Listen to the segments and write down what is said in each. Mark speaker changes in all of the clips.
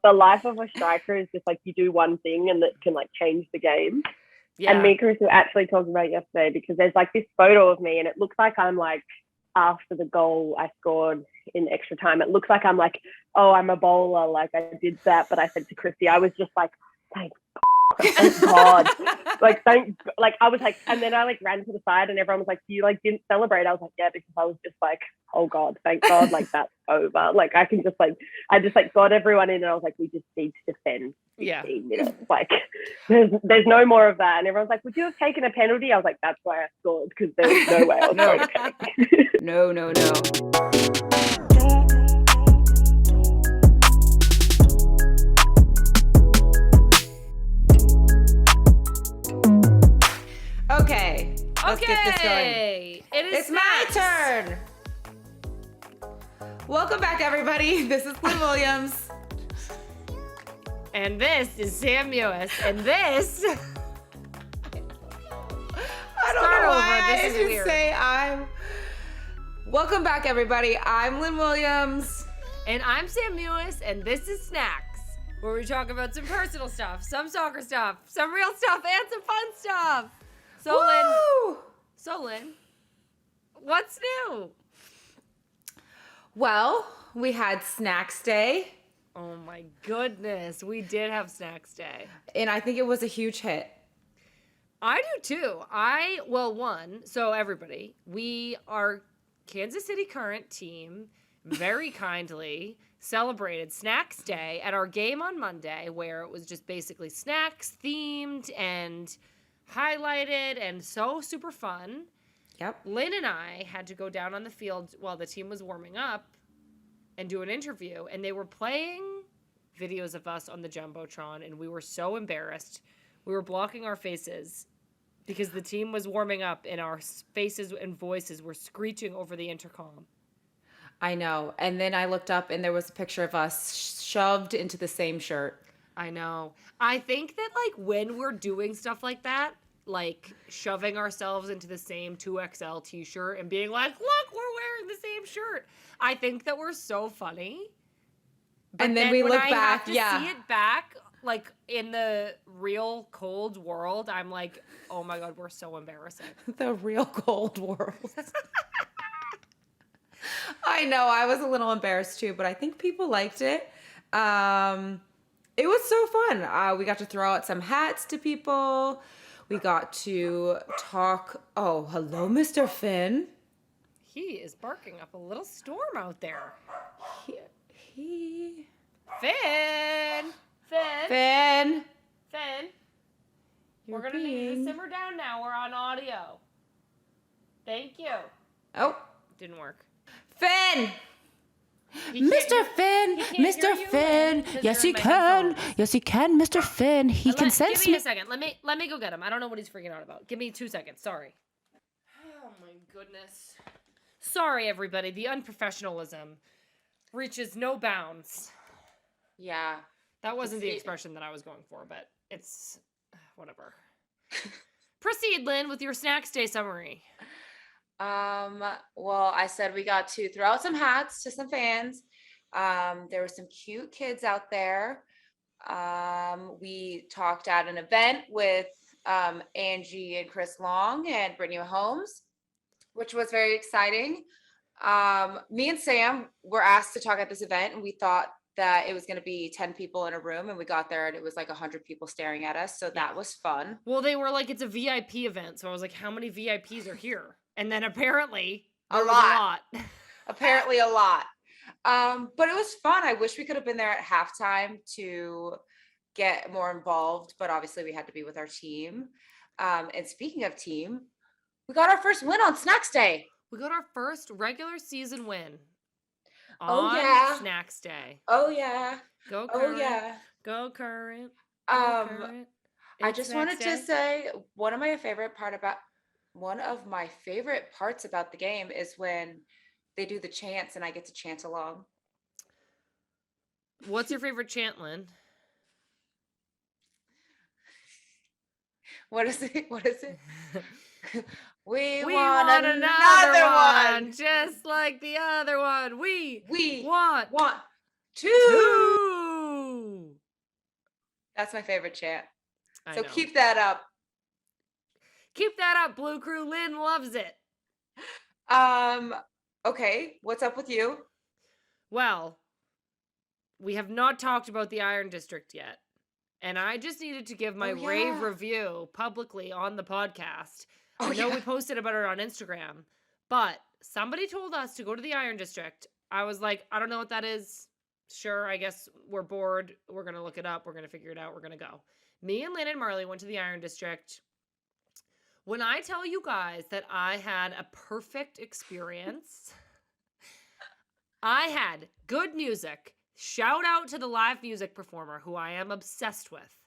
Speaker 1: the life of a striker is just like you do one thing and that can like change the game. Yeah. And me and Chris were actually talking about it yesterday because there's like this photo of me and it looks like I'm like after the goal I scored in extra time. It looks like I'm like, oh, I'm a bowler. Like I did that. But I said to Chrissy, I was just like, thank God. Like, I was like, and then I like ran to the side and everyone was like, you like didn't celebrate. I was like, yeah, because I was just like, oh God, thank God, like that's over. Like I can just like, I just like got everyone in and I was like, we just need to defend 15 minutes. Like there's no more of that. And everyone's like, would you have taken a penalty? I was like, that's why I scored because there was no way I was going to take.
Speaker 2: No. Okay, let's get this going. It's my turn. Welcome back, everybody. This is Lynn Williams.
Speaker 3: And this is Sam Mewis. And this...
Speaker 2: I don't know why I should say I'm... Welcome back, everybody. I'm Lynn Williams.
Speaker 3: And I'm Sam Mewis, and this is Snacks, where we talk about some personal stuff, some soccer stuff, some real stuff, and some fun stuff. So Lynn, what's new?
Speaker 2: Well, we had Snacks Day.
Speaker 3: Oh my goodness, we did have Snacks Day.
Speaker 2: And I think it was a huge hit.
Speaker 3: I do too. So everybody, our Kansas City Current team very kindly celebrated Snacks Day at our game on Monday, where it was just basically snacks themed and highlighted and so super fun.
Speaker 2: Yep.
Speaker 3: Lynn and I had to go down on the field while the team was warming up and do an interview, and they were playing videos of us on the Jumbotron, and we were so embarrassed. We were blocking our faces because the team was warming up and our faces and voices were screeching over the intercom.
Speaker 2: I know. And then I looked up and there was a picture of us shoved into the same shirt.
Speaker 3: I know. I think that like when we're doing stuff like that, like shoving ourselves into the same 2XL t-shirt and being like, look, we're wearing the same shirt. I think that we're so funny. But
Speaker 2: and then we look back,
Speaker 3: see it back, like in the real cold world, I'm like, oh my God, we're so embarrassing.
Speaker 2: The real cold world. I know, I was a little embarrassed too, but I think people liked it. It was so fun. We got to throw out some hats to people. We got to talk. Oh, hello, Mr. Finn.
Speaker 3: He is barking up a little storm out there. Finn. We're going to need you to simmer down now. We're on audio. Thank you.
Speaker 2: Oh.
Speaker 3: Didn't work.
Speaker 2: Finn. Mr. Finn. Yes, he can. Yes, he can, Mr. Finn. He can sense me.
Speaker 3: Give me a second. Let me go get him. I don't know what he's freaking out about. Give me 2 seconds. Sorry. Oh, my goodness. Sorry, everybody. The unprofessionalism reaches no bounds.
Speaker 2: Yeah.
Speaker 3: That wasn't the expression that I was going for, but it's whatever. Proceed, Lynn, with your Snacks Day summary.
Speaker 2: Well, I said we got to throw out some hats to some fans. There were some cute kids out there. We talked at an event with Angie and Chris Long and Brittany Holmes, which was very exciting. Me and Sam were asked to talk at this event, and we thought that it was going to be 10 people in a room, and we got there and it was like 100 people staring at us. So that was fun.
Speaker 3: Well, they were like, it's a VIP event. So I was like, how many VIPs are here? And then apparently
Speaker 2: a lot. Apparently a lot. But it was fun. I wish we could have been there at halftime to get more involved, but obviously we had to be with our team. And speaking of team, we got our first win on Snacks Day.
Speaker 3: We got our first regular season win
Speaker 2: on
Speaker 3: Snacks Day.
Speaker 2: Oh yeah.
Speaker 3: Go Current.
Speaker 2: Oh yeah.
Speaker 3: Go Current.
Speaker 2: Current. I just wanted to say one of my favorite parts about the game is when they do the chants and I get to chant along.
Speaker 3: What's your favorite chant, Lynn?
Speaker 2: What is it? We
Speaker 3: want another one, just like the other one. We want two.
Speaker 2: That's my favorite chant.
Speaker 3: I
Speaker 2: So
Speaker 3: know.
Speaker 2: keep that up.
Speaker 3: Keep that up, Blue Crew. Lynn loves it.
Speaker 2: Okay, what's up with you?
Speaker 3: Well, we have not talked about the Iron District yet. And I just needed to give my rave review publicly on the podcast. I know we posted about it on Instagram, but somebody told us to go to the Iron District. I was like, I don't know what that is. Sure, I guess we're bored. We're going to look it up. We're going to figure it out. We're going to go. Me and Lynn and Marley went to the Iron District. When I tell you guys that I had a perfect experience, I had good music. Shout out to the live music performer who I am obsessed with.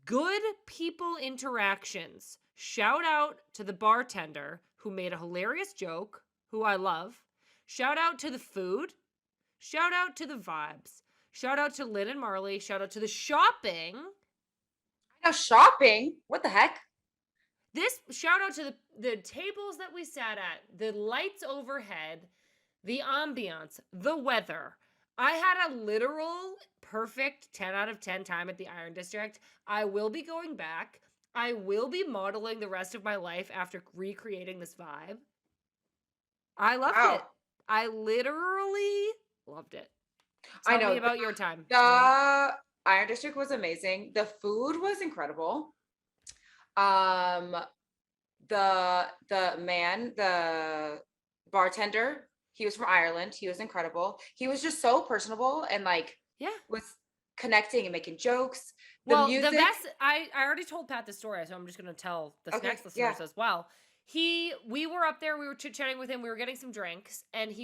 Speaker 3: Good people interactions. Shout out to the bartender who made a hilarious joke, who I love. Shout out to the food. Shout out to the vibes. Shout out to Lynn and Marley. Shout out to the shopping.
Speaker 2: I know, shopping? What the heck?
Speaker 3: This shout out to the tables that we sat at, the lights overhead, the ambiance, the weather. I had a literal perfect 10 out of 10 time at the Iron District. I will be going back. I will be modeling the rest of my life after recreating this vibe. I loved it. I literally loved it. Tell me about your time.
Speaker 2: The Iron District was amazing. The food was incredible. The bartender, he was from Ireland. He was incredible. He was just so personable and was connecting and making jokes. The music. The best,
Speaker 3: I already told Pat the story, so I'm just going to tell the snacks listeners as well. We were up there, we were chit-chatting with him, we were getting some drinks, and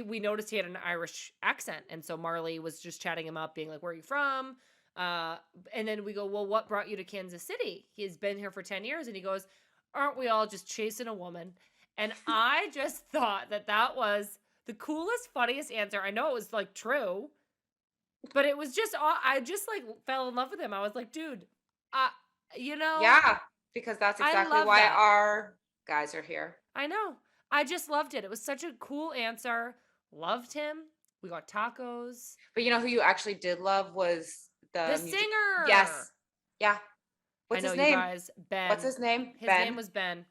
Speaker 3: we noticed he had an Irish accent, and so Marley was just chatting him up, being like, where are you from? And then we go, well, what brought you to Kansas City? He's been here for 10 years, and he goes, aren't we all just chasing a woman? And I just thought that was the coolest, funniest answer. I know it was true, but it was just, I just fell in love with him. I was like, dude,
Speaker 2: Yeah, because that's exactly why our guys are here.
Speaker 3: I know. I just loved it. It was such a cool answer. Loved him. We got tacos.
Speaker 2: But you know who you actually did love was the
Speaker 3: singer.
Speaker 2: Yes. Yeah. What's his name?
Speaker 3: You guys. Ben.
Speaker 2: What's his name?
Speaker 3: His name was Ben.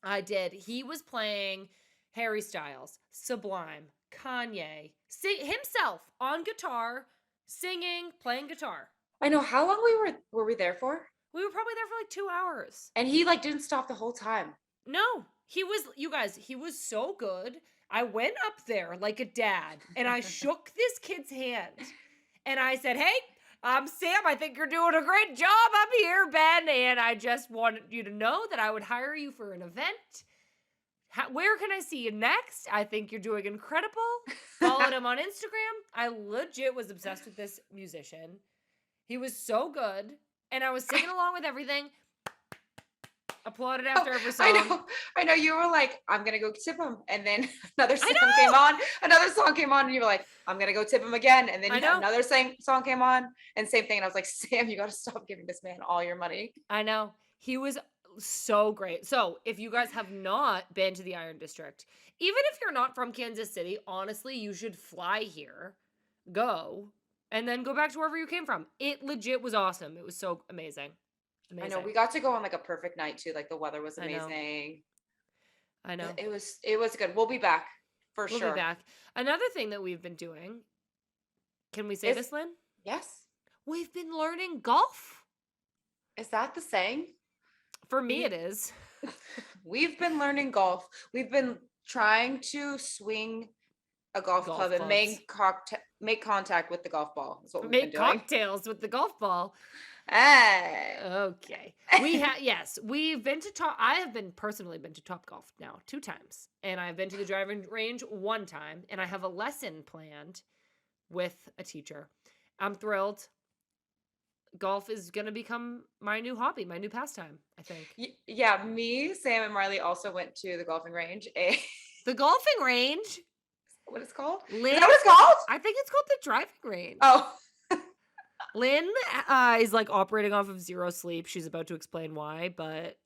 Speaker 3: I did. He was playing Harry Styles, Sublime, Kanye, himself on guitar, singing, playing guitar.
Speaker 2: I know. How long were we there for?
Speaker 3: We were probably there for 2 hours.
Speaker 2: And he didn't stop the whole time.
Speaker 3: No. He was so good. I went up there like a dad and I shook this kid's hand and I said, hey, I'm Sam. I think you're doing a great job up here, Ben. And I just wanted you to know that I would hire you for an event. Where can I see you next? I think you're doing incredible. Followed him on Instagram. I legit was obsessed with this musician. He was so good. And I was singing along with everything. Applauded after every song.
Speaker 2: I know. You were like, I'm going to go tip him. And then another song came on. Another song came on. And you were like, I'm going to go tip him again. And then another song came on. And same thing. And I was like, Sam, you got to stop giving this man all your money.
Speaker 3: I know. He was so great. So if you guys have not been to the Iron District, even if you're not from Kansas City, honestly, you should fly here, go, and then go back to wherever you came from. It legit was awesome. It was so amazing.
Speaker 2: I know. We got to go on a perfect night too. The weather was amazing.
Speaker 3: I know.
Speaker 2: It was good. We'll be back for sure.
Speaker 3: We'll be back. Another thing that we've been doing. Can we say this, Lynn?
Speaker 2: Yes.
Speaker 3: We've been learning golf.
Speaker 2: Is that the saying?
Speaker 3: For me, it is.
Speaker 2: We've been learning golf. We've been trying to swing a golf club and make contact with the golf ball. That's what we've been doing.
Speaker 3: Make cocktails with the golf ball.
Speaker 2: Hey.
Speaker 3: Okay. We've been to Top. I have personally been to Top Golf now 2 times, and I've been to the driving range 1 time, and I have a lesson planned with a teacher. I'm thrilled. Golf is going to become my new hobby, my new pastime, I think.
Speaker 2: Yeah, me, Sam, and Marley also went to the golfing range.
Speaker 3: The golfing range?
Speaker 2: What it's called?
Speaker 3: Lynn,
Speaker 2: is that what it's called?
Speaker 3: I think it's called the driving range.
Speaker 2: Oh.
Speaker 3: Lynn is operating off of 0 sleep. She's about to explain why, but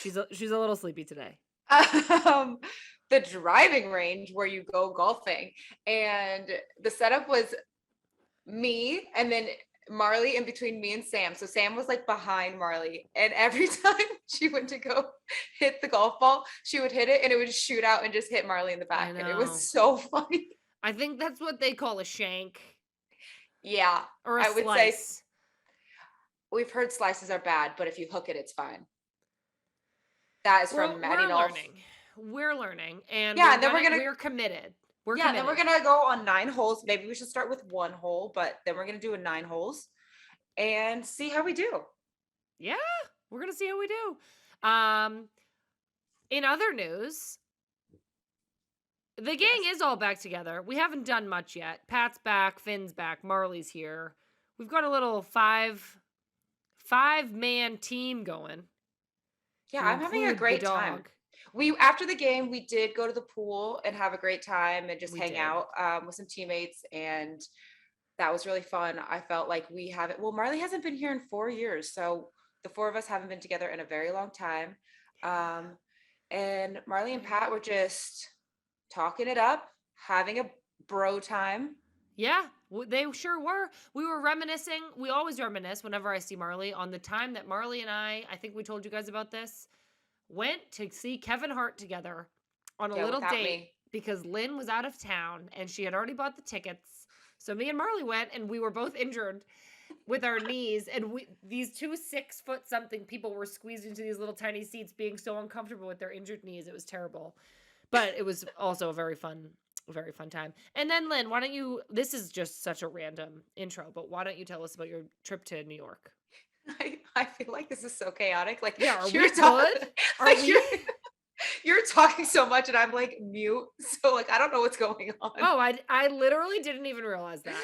Speaker 3: she's a little sleepy today.
Speaker 2: The driving range where you go golfing, and the setup was me, and then Marley in between me and Sam. So Sam was like behind Marley. And every time she went to go hit the golf ball, she would hit it and it would shoot out and just hit Marley in the back. And it was so funny.
Speaker 3: I think that's what they call a shank.
Speaker 2: Yeah.
Speaker 3: Or a
Speaker 2: would
Speaker 3: slice.
Speaker 2: say we've heard slices are bad, but if you hook it, it's fine. That is from Maddie Knowles.
Speaker 3: We're learning. And
Speaker 2: yeah,
Speaker 3: we're committed.
Speaker 2: Then we're gonna go on 9 holes. Maybe we should start with 1 hole, but then we're gonna do 9 holes and see how we do.
Speaker 3: Yeah, we're gonna see how we do. In other news, the gang is all back together. We haven't done much yet. Pat's back, Finn's back, Marley's here. We've got a little five-man team going.
Speaker 2: Yeah, I'm having a great time. After the game, we did go to the pool and have a great time and just hang out with some teammates, and that was really fun. I felt like Marley hasn't been here in 4 years, so the 4 of us haven't been together in a very long time. And Marley and Pat were just talking it up, having a bro time.
Speaker 3: Yeah, they sure were. We were reminiscing. We always reminisce whenever I see Marley on the time that Marley and I think we told you guys about this, went to see Kevin Hart together on a little date because Lynn was out of town and she had already bought the tickets. So me and Marley went and we were both injured with our knees, and these 2 6-foot-something people were squeezed into these little tiny seats being so uncomfortable with their injured knees. It was terrible. But it was also a very fun time. And then Lynn, why don't you, this is just such a random intro, but why don't you tell us about your trip to New York?
Speaker 2: I feel like this is so chaotic. Like,
Speaker 3: yeah, are we good?
Speaker 2: You're talking so much and I'm like mute. So like, I don't know what's going on.
Speaker 3: Oh, I literally didn't even realize that.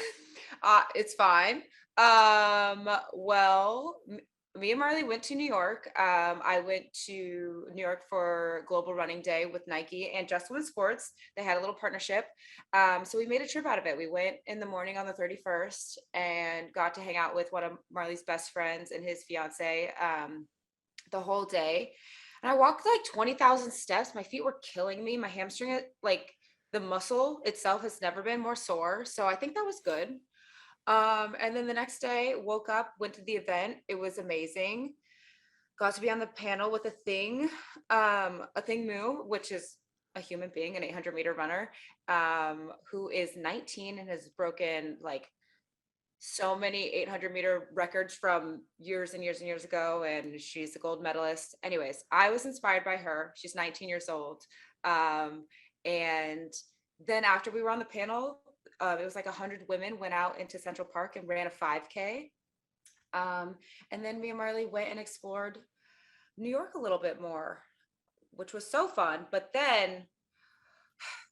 Speaker 2: It's fine. Well, me and Marley went to New York. I went to New York for Global Running Day with Nike and USWNT Sports. They had a little partnership. So we made a trip out of it. We went in the morning on the 31st and got to hang out with one of Marley's best friends and his fiance the whole day. And I walked like 20,000 steps. My feet were killing me. My hamstring, like the muscle itself has never been more sore. So I think that was good. And then the next day, woke up, went to the event. It was amazing. Got to be on the panel with a thing Moo, which is a human being, an 800-meter runner, who is 19 and has broken like so many 800-meter records from years and years and years ago. And she's a gold medalist. Anyways, I was inspired by her. She's 19 years old. And then after we were on the panel, it was like 100 women went out into Central Park and ran a 5K. And then me and Marley went and explored New York a little bit more, which was so fun. But then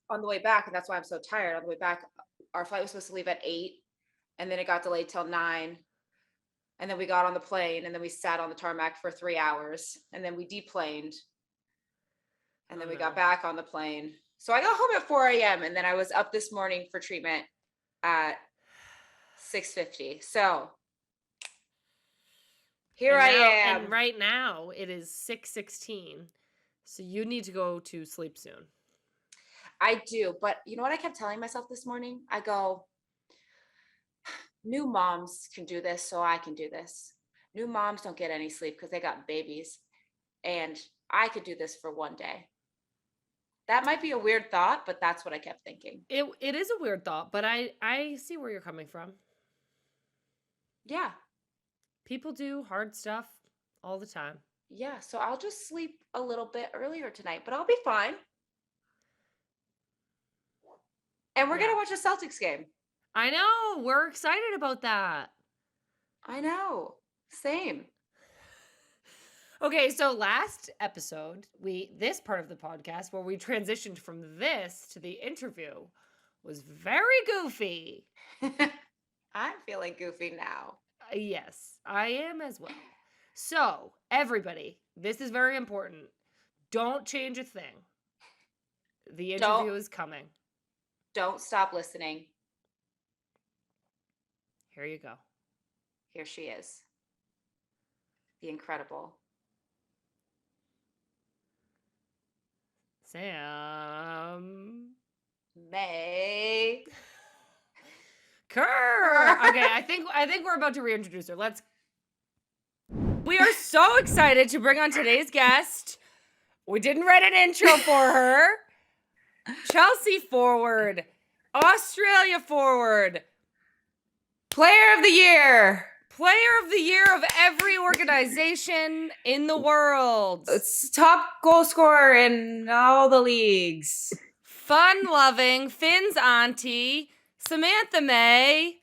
Speaker 2: on the way back, and that's why I'm so tired, on the way back, our flight was supposed to leave at 8, and then it got delayed till 9. And then we got on the plane, and then we sat on the tarmac for 3 hours, and then we deplaned. And then we got back on the plane. So I got home at 4 a.m. and then I was up this morning for treatment at 6:50. So here I am.
Speaker 3: And right now it is 6:16. So you need to go to sleep soon.
Speaker 2: I do. But you know what I kept telling myself this morning? I go, new moms can do this, so I can do this. New moms don't get any sleep because they got babies. And I could do this for one day. That might be a weird thought, but that's what I kept thinking.
Speaker 3: It is a weird thought, but I see where you're coming from.
Speaker 2: Yeah.
Speaker 3: People do hard stuff all the time.
Speaker 2: Yeah, so I'll just sleep a little bit earlier tonight, but I'll be fine. And we're going to watch a Celtics game.
Speaker 3: I know. We're excited about that.
Speaker 2: I know. Same.
Speaker 3: Okay, so last episode, this part of the podcast where we transitioned from this to the interview was very goofy.
Speaker 2: I'm feeling goofy now.
Speaker 3: Yes, I am as well. So, everybody, this is very important. Don't change a thing. The interview is coming.
Speaker 2: Don't stop listening.
Speaker 3: Here you go.
Speaker 2: Here she is. The incredible
Speaker 3: Sam.
Speaker 2: May.
Speaker 3: Kerr. Okay, I think we're about to reintroduce her. We are so excited to bring on today's guest. We didn't write an intro for her. Chelsea forward, Australia forward,
Speaker 2: Player of the year
Speaker 3: of every organization in the world.
Speaker 2: It's top goal scorer in all the leagues.
Speaker 3: Fun-loving Finn's auntie, Samantha May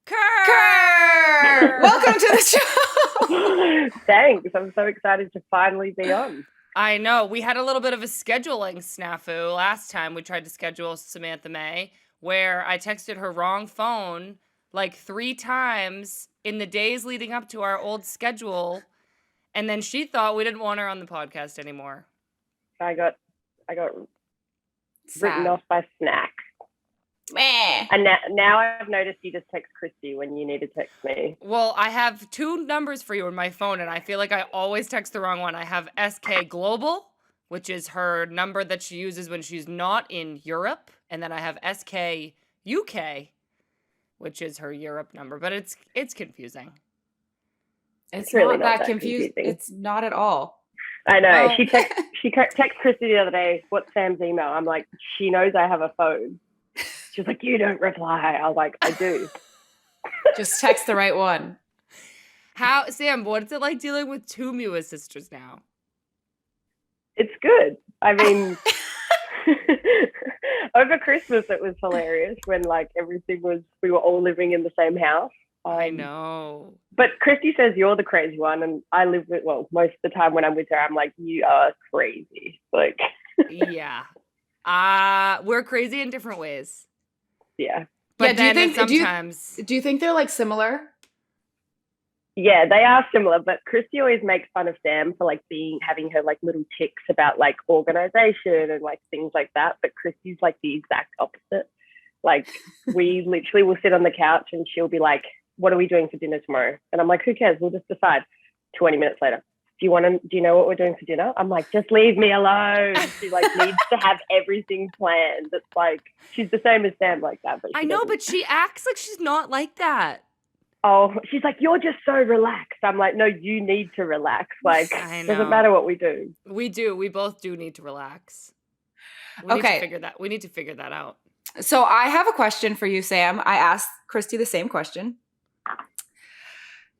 Speaker 3: Kerr.
Speaker 2: Welcome to the show.
Speaker 1: Thanks. I'm so excited to finally be on.
Speaker 3: I know. We had a little bit of a scheduling snafu last time we tried to schedule Samantha May, where I texted her wrong phone like 3 times in the days leading up to our old schedule, and then she thought we didn't want her on the podcast anymore.
Speaker 1: I got written off by Snack.
Speaker 2: Meh.
Speaker 1: And now I've noticed you just text Christy when you need to text me.
Speaker 3: Well, I have 2 numbers for you in my phone, and I feel like I always text the wrong one. I have SK Global, which is her number that she uses when she's not in Europe, and then I have SK UK, which is her Europe number, but it's confusing.
Speaker 2: It's
Speaker 1: really
Speaker 2: not that confusing. It's not at all.
Speaker 1: I know. She texted Christy the other day, what's Sam's email? I'm like, she knows I have a phone. She's like, you don't reply. I was like, I do.
Speaker 2: Just text the right one.
Speaker 3: Sam, what's it like dealing with 2 Mewis sisters now?
Speaker 1: It's good. I mean, over Christmas it was hilarious when like we were all living in the same house.
Speaker 3: I know.
Speaker 1: But Christy says you're the crazy one, and I live with, most of the time when I'm with her, I'm like, you are crazy. Like,
Speaker 3: yeah. We're crazy in different ways.
Speaker 1: Yeah.
Speaker 3: But
Speaker 2: yeah,
Speaker 3: do you think
Speaker 2: they're like similar?
Speaker 1: Yeah, they are similar, but Christy always makes fun of Sam for like having her like little tics about like organization and like things like that. But Christy's like the exact opposite. Like we literally will sit on the couch and she'll be like, what are we doing for dinner tomorrow? And I'm like, who cares? We'll just decide. 20 minutes later. Do you know what we're doing for dinner? I'm like, just leave me alone. She like needs to have everything planned. It's like, she's the same as Sam like that. But
Speaker 3: I know, but she acts like she's not like that.
Speaker 1: Oh, she's like, you're just so relaxed. I'm like, no, you need to relax. Like, doesn't matter what we do.
Speaker 3: We do. We both do need to relax. We need to figure that out.
Speaker 2: So I have a question for you, Sam. I asked Christy the same question.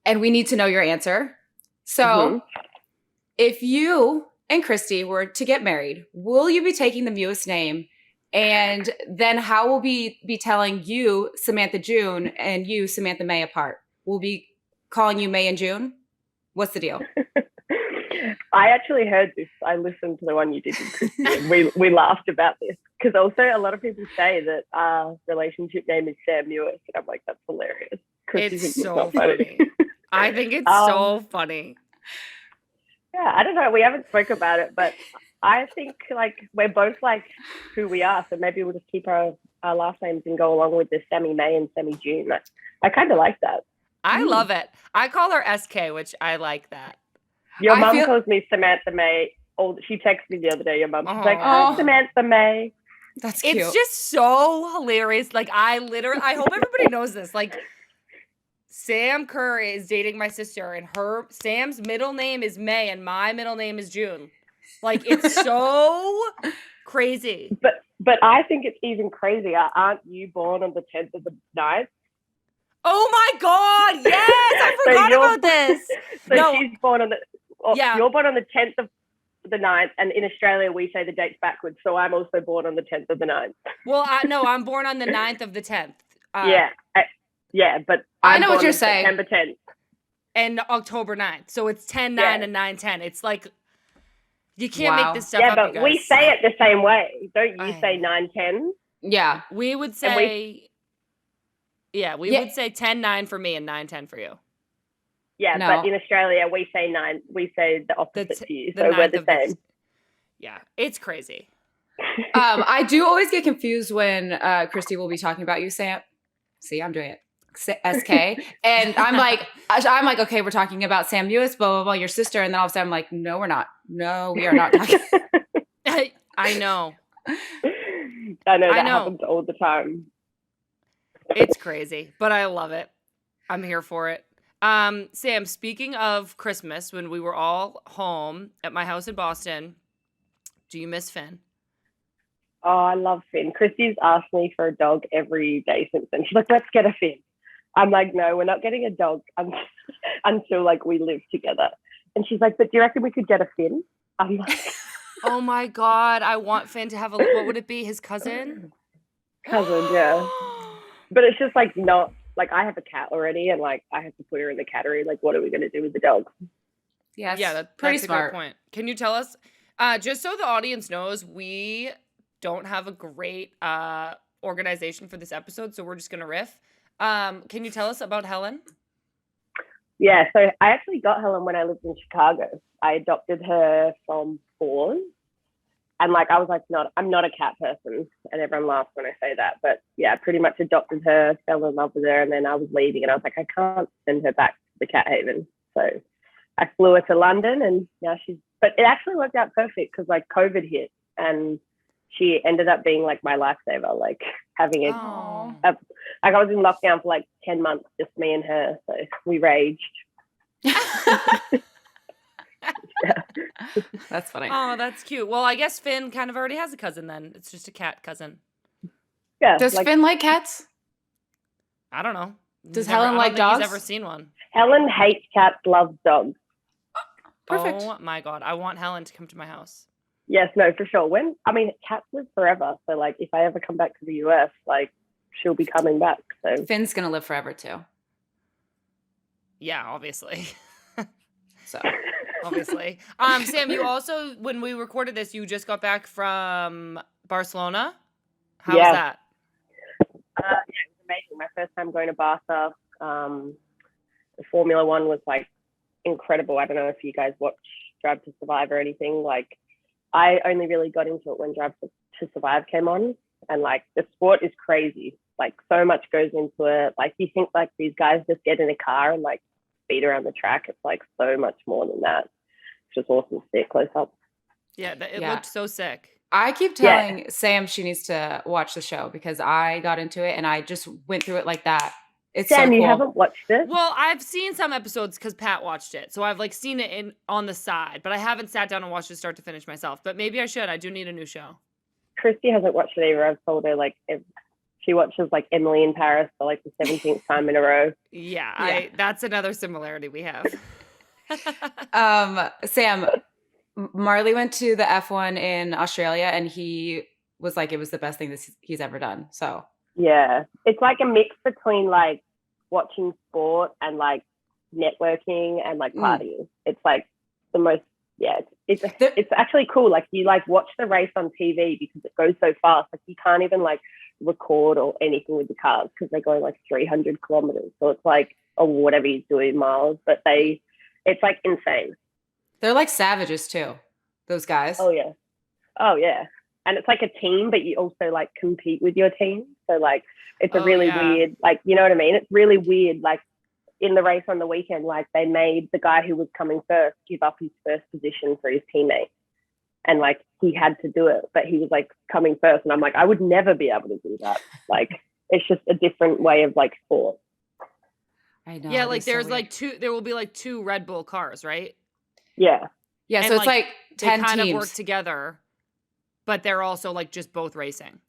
Speaker 2: And we need to know your answer. So if you and Christy were to get married, will you be taking the Mewis name? And then how will we be telling you, Samantha June, and you, Samantha May, apart? We'll be calling you May and June? What's the deal?
Speaker 1: I actually heard this. I listened to the one you did with Christy, and we laughed about this. Because also a lot of people say that our relationship name is Sam Mewis. And I'm like, that's hilarious. Christy
Speaker 3: It's so funny. I think it's so funny.
Speaker 1: Yeah, I don't know. We haven't spoke about it, but I think like we're both like who we are. So maybe we'll just keep our last names and go along with the Sammy May and Sammy June. I kind of like that.
Speaker 3: I love it. I call her SK, which I like that.
Speaker 1: Your mum calls me Samantha May. She texted me the other day. Your mum was like, "Oh, Samantha May."
Speaker 2: That's cute.
Speaker 3: It's just so hilarious. Like I hope everybody knows this. Like Sam Kerr is dating my sister, and Sam's middle name is May, and my middle name is June. Like it's so crazy.
Speaker 1: But I think it's even crazier. Aren't you born on the 10th of the 9th?
Speaker 3: Oh my God! Yes, I forgot about this.
Speaker 1: So she's born on you're born on the 10th of the 9th, and in Australia we say the dates backwards. So I'm also born on the 10th of the 9th.
Speaker 3: Well, I'm born on the 9th of the 10th.
Speaker 1: But
Speaker 2: I know what you're saying.
Speaker 1: September 10th.
Speaker 3: And October 9th. So it's 10-9 and 9-10. It's like, you can't make this stuff up,
Speaker 1: but
Speaker 3: you guys.
Speaker 1: we say it the same way. Don't you say 9-10?
Speaker 2: Yeah.
Speaker 3: We would say, would say 10-9 for me and 9-10 for you.
Speaker 1: Yeah,
Speaker 2: no.
Speaker 1: But in Australia, we say 9. We say the opposite to you. So we're the same.
Speaker 3: Yeah, it's crazy.
Speaker 2: I do always get confused when Christy will be talking about you, Sam. See, I'm doing it. SK. And I'm like, okay, we're talking about Sam Mewis, blah, blah, blah, your sister. And then all of a sudden I'm like, no, we're not. No, we are not talking.
Speaker 3: I know.
Speaker 1: I know that happens all the time.
Speaker 3: It's crazy, but I love it. I'm here for it. Sam, speaking of Christmas, when we were all home at my house in Boston, do you miss Finn?
Speaker 1: Oh, I love Finn. Christy's asked me for a dog every day since then. She's like, let's get a Finn. I'm like, no, we're not getting a dog until like we live together. And she's like, but do you reckon we could get a Finn? I'm like,
Speaker 3: oh my God, I want Finn to have a, what would it be? His cousin?
Speaker 1: Cousin, yeah. But it's just like not, like I have a cat already and like I have to put her in the cattery. Like, what are we going to do with the dog?
Speaker 2: Yes.
Speaker 3: Yeah, that's
Speaker 2: pretty
Speaker 3: smart.
Speaker 2: smart.
Speaker 3: A good point. Can you tell us, just so the audience knows, we don't have a great organization for this episode, so we're just going to riff. Can you tell us about Hellen?
Speaker 1: Yeah, so I actually got Hellen when I lived in Chicago. I adopted her from Paws. And like, I was like, I'm not a cat person. And everyone laughs when I say that. But yeah, I pretty much adopted her, fell in love with her. And then I was leaving and I was like, I can't send her back to the cat haven. So I flew her to London and now but it actually worked out perfect because like COVID hit and she ended up being like my lifesaver, like having like I was in lockdown for like 10 months, just me and her. So we raged.
Speaker 2: Yeah. That's funny.
Speaker 3: Oh, that's cute. Well, I guess Finn kind of already has a cousin then. It's just a cat cousin.
Speaker 1: Yeah.
Speaker 2: Does Finn like cats?
Speaker 3: I don't know.
Speaker 2: Does Hellen like dogs?
Speaker 3: He's ever seen one.
Speaker 1: Hellen hates cats, loves dogs.
Speaker 2: Perfect.
Speaker 3: Oh my God. I want Hellen to come to my house.
Speaker 1: Yes, no, for sure. Cats live forever. So like if I ever come back to the US, like she'll be coming back. So
Speaker 2: Finn's gonna live forever too.
Speaker 3: Yeah, obviously.
Speaker 2: So
Speaker 3: obviously. Sam, you also, when we recorded this, you just got back from Barcelona. How was that?
Speaker 1: Yeah, it was amazing. My first time going to Barca. The Formula One was like incredible. I don't know if you guys watch Drive to Survive or anything. Like I only really got into it when Drive to Survive came on. And like the sport is crazy. Like so much goes into it. Like you think like these guys just get in a car and like speed around the track. It's like so much more than that. It's just awesome to see it close up.
Speaker 3: Yeah, it looked so sick.
Speaker 2: I keep telling Sam she needs to watch the show because I got into it and I just went through it like that. It's
Speaker 1: Sam,
Speaker 2: so cool.
Speaker 1: You haven't watched it?
Speaker 3: Well, I've seen some episodes because Pat watched it. So I've like seen it on the side, but I haven't sat down and watched it start to finish myself. But maybe I should. I do need a new show.
Speaker 1: Christy hasn't watched it either. I've told her like she watches like Emily in Paris for like the 17th time in a row.
Speaker 3: Yeah. That's another similarity we have.
Speaker 2: Sam, Marley went to the F1 in Australia and he was like, it was the best thing that he's ever done. So
Speaker 1: yeah, it's like a mix between like watching sport and like networking and like partying. It's like the most, it's actually cool. Like you like watch the race on TV because it goes so fast. Like you can't even like record or anything with the cars because they're going like 300 kilometers. So it's like, or whatever you do in miles, but it's like insane.
Speaker 2: They're like savages too, those guys.
Speaker 1: Oh yeah. And it's like a team, but you also like compete with your team. So like, it's a really weird, like, you know what I mean? It's really weird. Like in the race on the weekend, like they made the guy who was coming first give up his first position for his teammate. And like, he had to do it, but he was like coming first. And I'm like, I would never be able to do that. Like, it's just a different way of like sport.
Speaker 2: I know.
Speaker 3: Yeah. Like there's like there will be like 2 Red Bull cars, right?
Speaker 1: Yeah.
Speaker 2: Yeah.
Speaker 3: And
Speaker 2: so it's like 10
Speaker 3: they kind
Speaker 2: teams.
Speaker 3: of work together, but they're also like just both racing.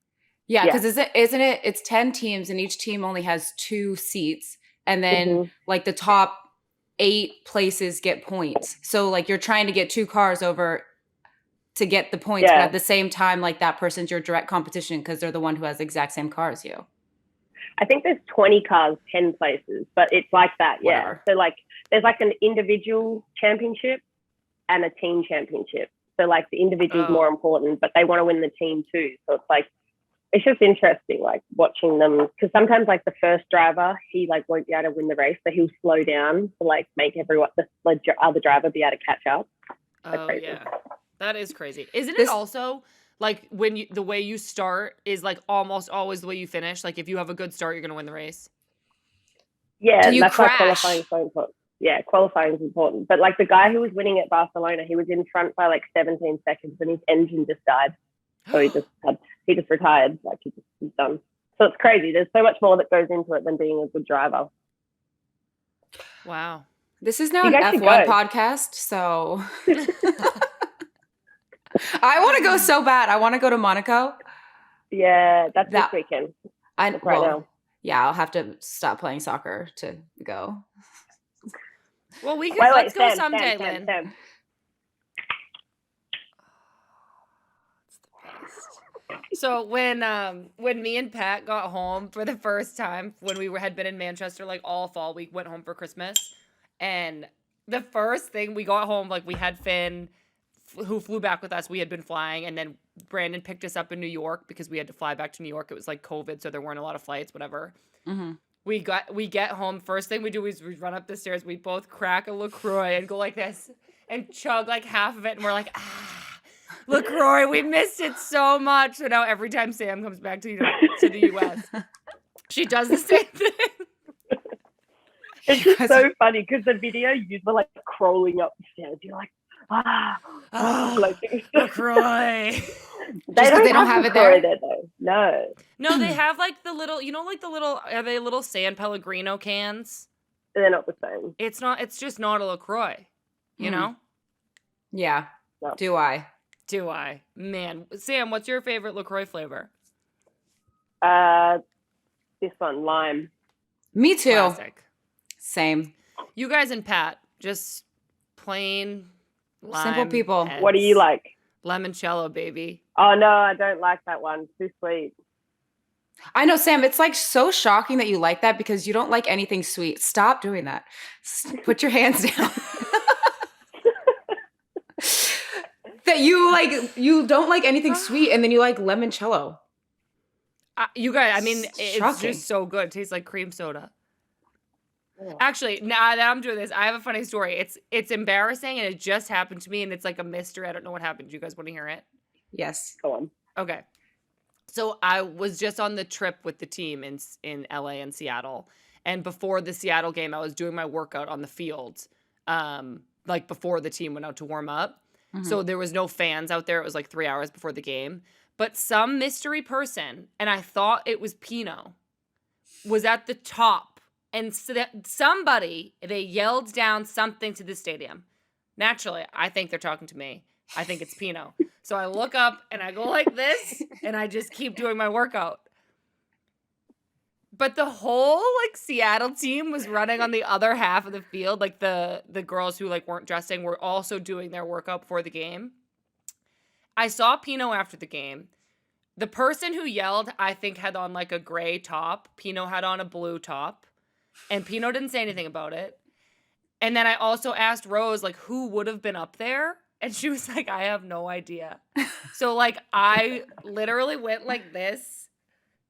Speaker 2: Yeah. Because isn't it? It's 10 teams and each team only has 2 seats. And then like the top 8 places get points. So like you're trying to get 2 cars over to get the points, but at the same time, like that person's your direct competition because they're the one who has the exact same car as you.
Speaker 1: I think there's 20 cars, 10 places, but it's like that. Yeah.
Speaker 2: Whatever.
Speaker 1: So like there's like an individual championship and a team championship. So like the individual is more important, but they want to win the team too. So it's like, it's just interesting, like watching them, because sometimes like the first driver, he like won't be able to win the race, so he'll slow down to like make everyone, the other driver be able to catch up.
Speaker 3: Oh yeah, that is crazy. Isn't it also like when the way you start is like almost always the way you finish? Like if you have a good start, you're gonna win the race.
Speaker 1: Yeah,
Speaker 2: you
Speaker 1: that's
Speaker 2: crash?
Speaker 1: why qualifying is so important. Yeah, qualifying is important. But like the guy who was winning at Barcelona, he was in front by like 17 seconds and his engine just died. So he just retired. Like he's done. So it's crazy. There's so much more that goes into it than being a good driver.
Speaker 3: Wow.
Speaker 2: This is now an F1 podcast, so I want to go so bad. I want to go to Monaco.
Speaker 1: Yeah, that's this weekend.
Speaker 2: Right now. Yeah, I'll have to stop playing soccer to go.
Speaker 3: Well, we can let's go someday, Lynn.
Speaker 1: Sam.
Speaker 3: So when me and Pat got home for the first time, when we had been in Manchester like all fall, we went home for Christmas, and the first thing we got home, like we had Finn, who flew back with us. We had been flying, and then Brandon picked us up in New York because we had to fly back to New York. It was like COVID, so there weren't a lot of flights, whatever. Mm-hmm. We get home. First thing we do is we run up the stairs. We both crack a LaCroix and go like this and chug like half of it, and we're like, LaCroix, we missed it so much. So now every time Sam comes back to the U.S., she does the same thing.
Speaker 1: It's just so funny because the video, you were like crawling up the stairs. You're like,
Speaker 3: LaCroix.
Speaker 1: They don't have it there though.
Speaker 3: No, they have like the little, are they little San Pellegrino cans?
Speaker 1: They're not the same.
Speaker 3: It's just not a LaCroix, you know?
Speaker 2: Yeah. No. Do I? Man, Sam, what's your favorite LaCroix flavor?
Speaker 1: This one, lime.
Speaker 2: Me too.
Speaker 3: Classic.
Speaker 2: Same.
Speaker 3: You guys and Pat, just plain lime.
Speaker 2: Simple people.
Speaker 1: Heads. What do you like?
Speaker 3: Limoncello, baby.
Speaker 1: Oh, no, I don't like that one. It's too sweet.
Speaker 2: I know, Sam, it's like so shocking that you like that because you don't like anything sweet. Stop doing that. Put your hands down. That you don't like anything sweet and then you like limoncello.
Speaker 3: You guys, I mean, it's just so good. It tastes like cream soda. Yeah. Actually, now that I'm doing this, I have a funny story. It's embarrassing and it just happened to me and it's like a mystery. I don't know what happened. Do you guys want to hear it?
Speaker 2: Yes.
Speaker 1: Go on.
Speaker 3: Okay. So I was just on the trip with the team in LA and Seattle. And before the Seattle game, I was doing my workout on the field, like before the team went out to warm up. Mm-hmm. So there was no fans out there. It was like 3 hours before the game. But some mystery person, and I thought it was Pino, was at the top. And so they yelled down something to the stadium. Naturally, I think they're talking to me. I think it's Pino. So I look up and I go like this, and I just keep doing my workout. But the whole Seattle team was running on the other half of the field. Like the girls who weren't dressing were also doing their workout before the game. I saw Pino after the game. The person who yelled, I think, had on a gray top. Pino had on a blue top. And Pino didn't say anything about it. And then I also asked Rose, who would have been up there? And she was like, I have no idea. So, I literally went like this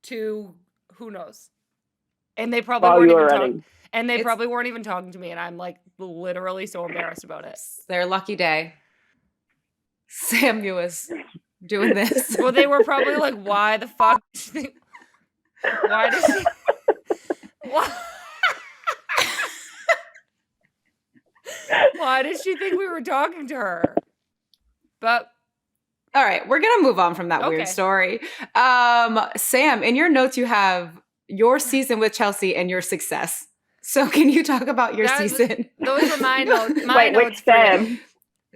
Speaker 3: to who knows. And they probably weren't even talking. And they probably weren't even talking to me. And I'm literally so embarrassed about it.
Speaker 2: Their lucky day. Sam Mewis doing this.
Speaker 3: Well, they were probably why the fuck? Why does she? Why did she think we were talking to her? But
Speaker 2: all right, we're gonna move on from that weird story. Sam, in your notes you have your season with Chelsea and your success. So can you talk about your season?
Speaker 3: Those are my notes.
Speaker 1: Wait, which Sam?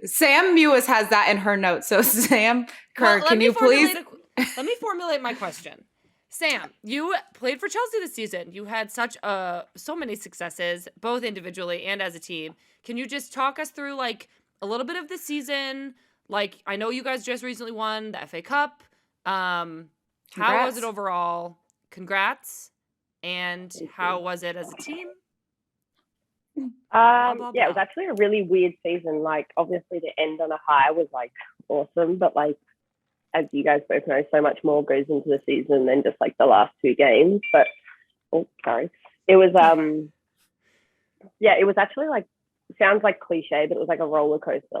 Speaker 2: Sam Mewis has that in her notes. So Sam Kerr, can you please?
Speaker 3: Let me formulate my question. Sam, you played for Chelsea this season. You had so many successes, both individually and as a team. Can you just talk us through a little bit of the season? I know you guys just recently won the FA Cup. How was it overall? Congrats. And how was it as a team?
Speaker 1: Blah, blah, blah. Yeah, it was actually a really weird season. Obviously the end on a high was awesome, but as you guys both know, so much more goes into the season than just the last two games. But it was it was actually sounds cliche, but it was a roller coaster.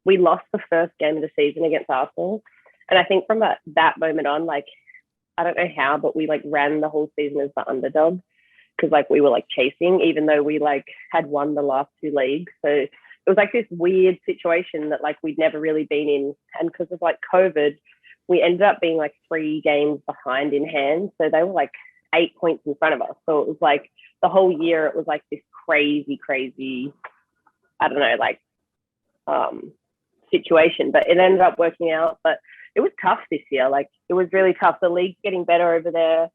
Speaker 1: We lost the first game of the season against Arsenal, and I think from that moment on, I don't know how, but we ran the whole season as the underdog because we were chasing, even though we had won the last two leagues. So it was this weird situation that we'd never really been in, and because of COVID, we ended up being like 3 games behind in hand. So they were like 8 points in front of us. So it was like the whole year, it was like this crazy, I don't know, like situation, but it ended up working out. But it was tough this year. Like it was really tough. The league's getting better over there.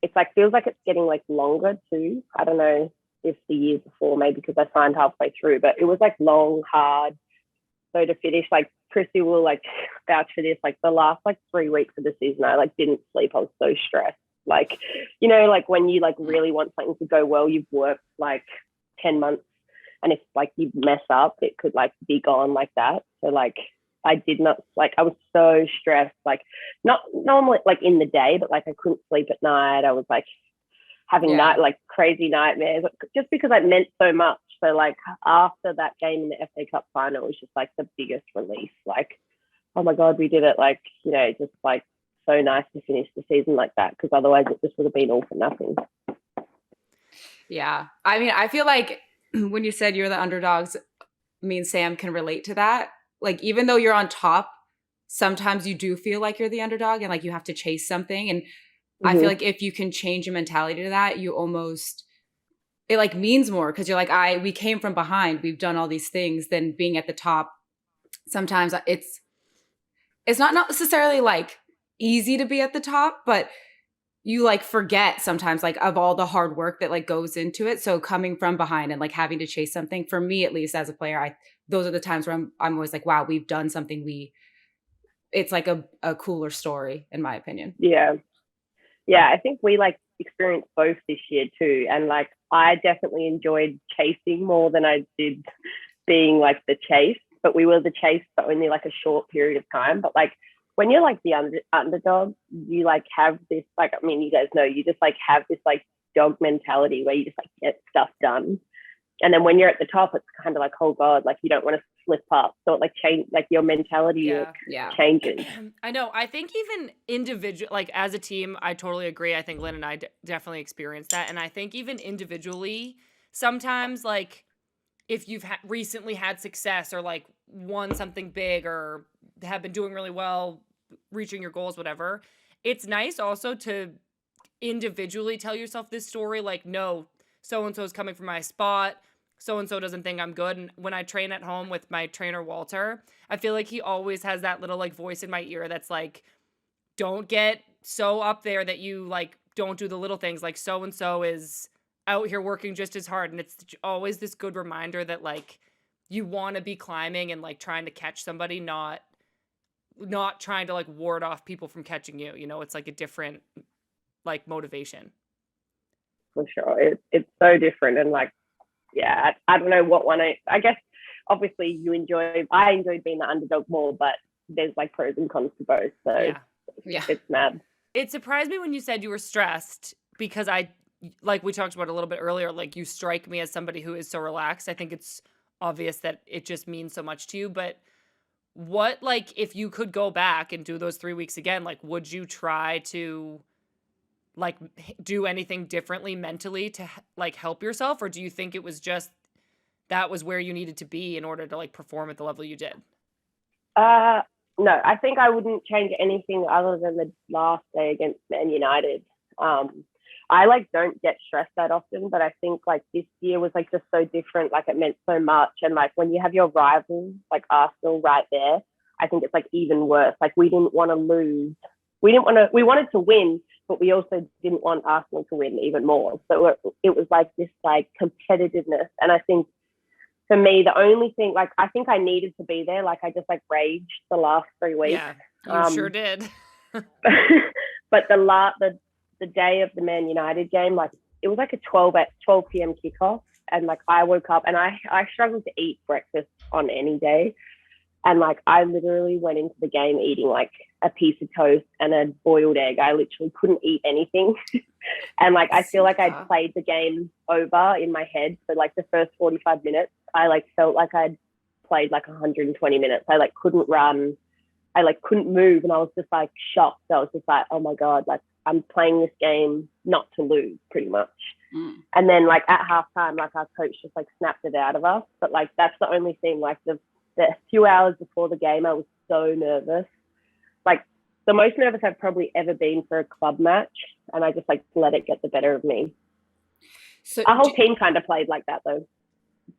Speaker 1: It's like, feels like it's getting like longer too. I don't know if the year before, maybe because I signed halfway through, but it was like long, hard. So to finish, like Chrissy will like vouch for this, like the last like 3 weeks of the season, I like didn't sleep. I was so stressed. Like, you know, like when you like really want something to go well, you've worked like 10 months, and if like you mess up, it could like be gone like that. So like I did not, like I was so stressed, like not normally like in the day, but like I couldn't sleep at night. I was like having night like crazy nightmares just because it meant so much. So like after that game in the FA Cup final, it was just like the biggest relief. Like, oh my God, we did it. Like, you know, just like so nice to finish the season like that, because otherwise it just would have been all for nothing.
Speaker 2: Yeah. I mean, I feel like when you said you're the underdogs, me and Sam can relate to that. Like, even though you're on top, sometimes you do feel like you're the underdog and like you have to chase something. And I feel like if you can change your mentality to that, you almost, it like means more, because you're like, we came from behind, we've done all these things, than being at the top. Sometimes it's not necessarily like easy to be at the top, but you like forget sometimes like of all the hard work that like goes into it. So coming from behind and like having to chase something, for me at least as a player, those are the times where I'm always like, wow, we've done something. It's like a cooler story in my opinion.
Speaker 1: Yeah, I think we like experienced both this year too, and like I definitely enjoyed chasing more than I did being like the chase, but we were the chase for only like a short period of time. But like when you're like the underdog, you like have this, like, I mean, you guys know, you just like have this like dog mentality where you just like get stuff done. And then when you're at the top, it's kind of like, oh God, like you don't want to slip up. So it like change, like your mentality changes.
Speaker 3: I know. I think even individual, like as a team, I totally agree. I think Lynn and I definitely experienced that. And I think even individually, sometimes like if you've recently had success or like won something big or have been doing really well, reaching your goals, whatever, it's nice also to individually tell yourself this story. Like, no, so-and-so is coming from my spot. So-and-so doesn't think I'm good. And when I train at home with my trainer, Walter, I feel like he always has that little like voice in my ear that's like, don't get so up there that you like don't do the little things. Like so-and-so is out here working just as hard. And it's always this good reminder that like you want to be climbing and like trying to catch somebody, not trying to like ward off people from catching you. You know, it's like a different like motivation.
Speaker 1: For sure. It's so different. And like, yeah, I don't know what one, I guess obviously I enjoyed being the underdog more, but there's like pros and cons to both. So it's mad.
Speaker 3: It surprised me when you said you were stressed, because like we talked about a little bit earlier, like you strike me as somebody who is so relaxed. I think it's obvious that it just means so much to you. But what, like, if you could go back and do those 3 weeks again, like, would you try to like do anything differently mentally to like help yourself? Or do you think it was just that was where you needed to be in order to like perform at the level you did?
Speaker 1: No, I think I wouldn't change anything other than the last day against Man United. I like don't get stressed that often, but I think like this year was like just so different. Like it meant so much. And like when you have your rivals like Arsenal right there, I think it's like even worse. Like we didn't want to lose. We wanted to win, but we also didn't want Arsenal to win even more. So it was like this like competitiveness. And I think for me, the only thing, like I think I needed to be there. Like I just like raged the last 3 weeks.
Speaker 3: Yeah, you sure did.
Speaker 1: But the day of the Man United game, like it was like a 12 p.m. kickoff, and like I woke up and I struggled to eat breakfast on any day, and like I literally went into the game eating like a piece of toast and a boiled egg. I literally couldn't eat anything. And like I feel like I'd played the game over in my head for like the first 45 minutes. I like felt like I'd played like 120 minutes. I like couldn't run, I like couldn't move, and I was just like shocked. I was just like, oh my God, like I'm playing this game not to lose, pretty much. And then like at halftime, like our coach just like snapped it out of us. But like that's the only thing. Like the few hours before the game, I was so nervous. like the most nervous I've probably ever been for a club match, and I just like let it get the better of me. So our whole team kind of played like that though.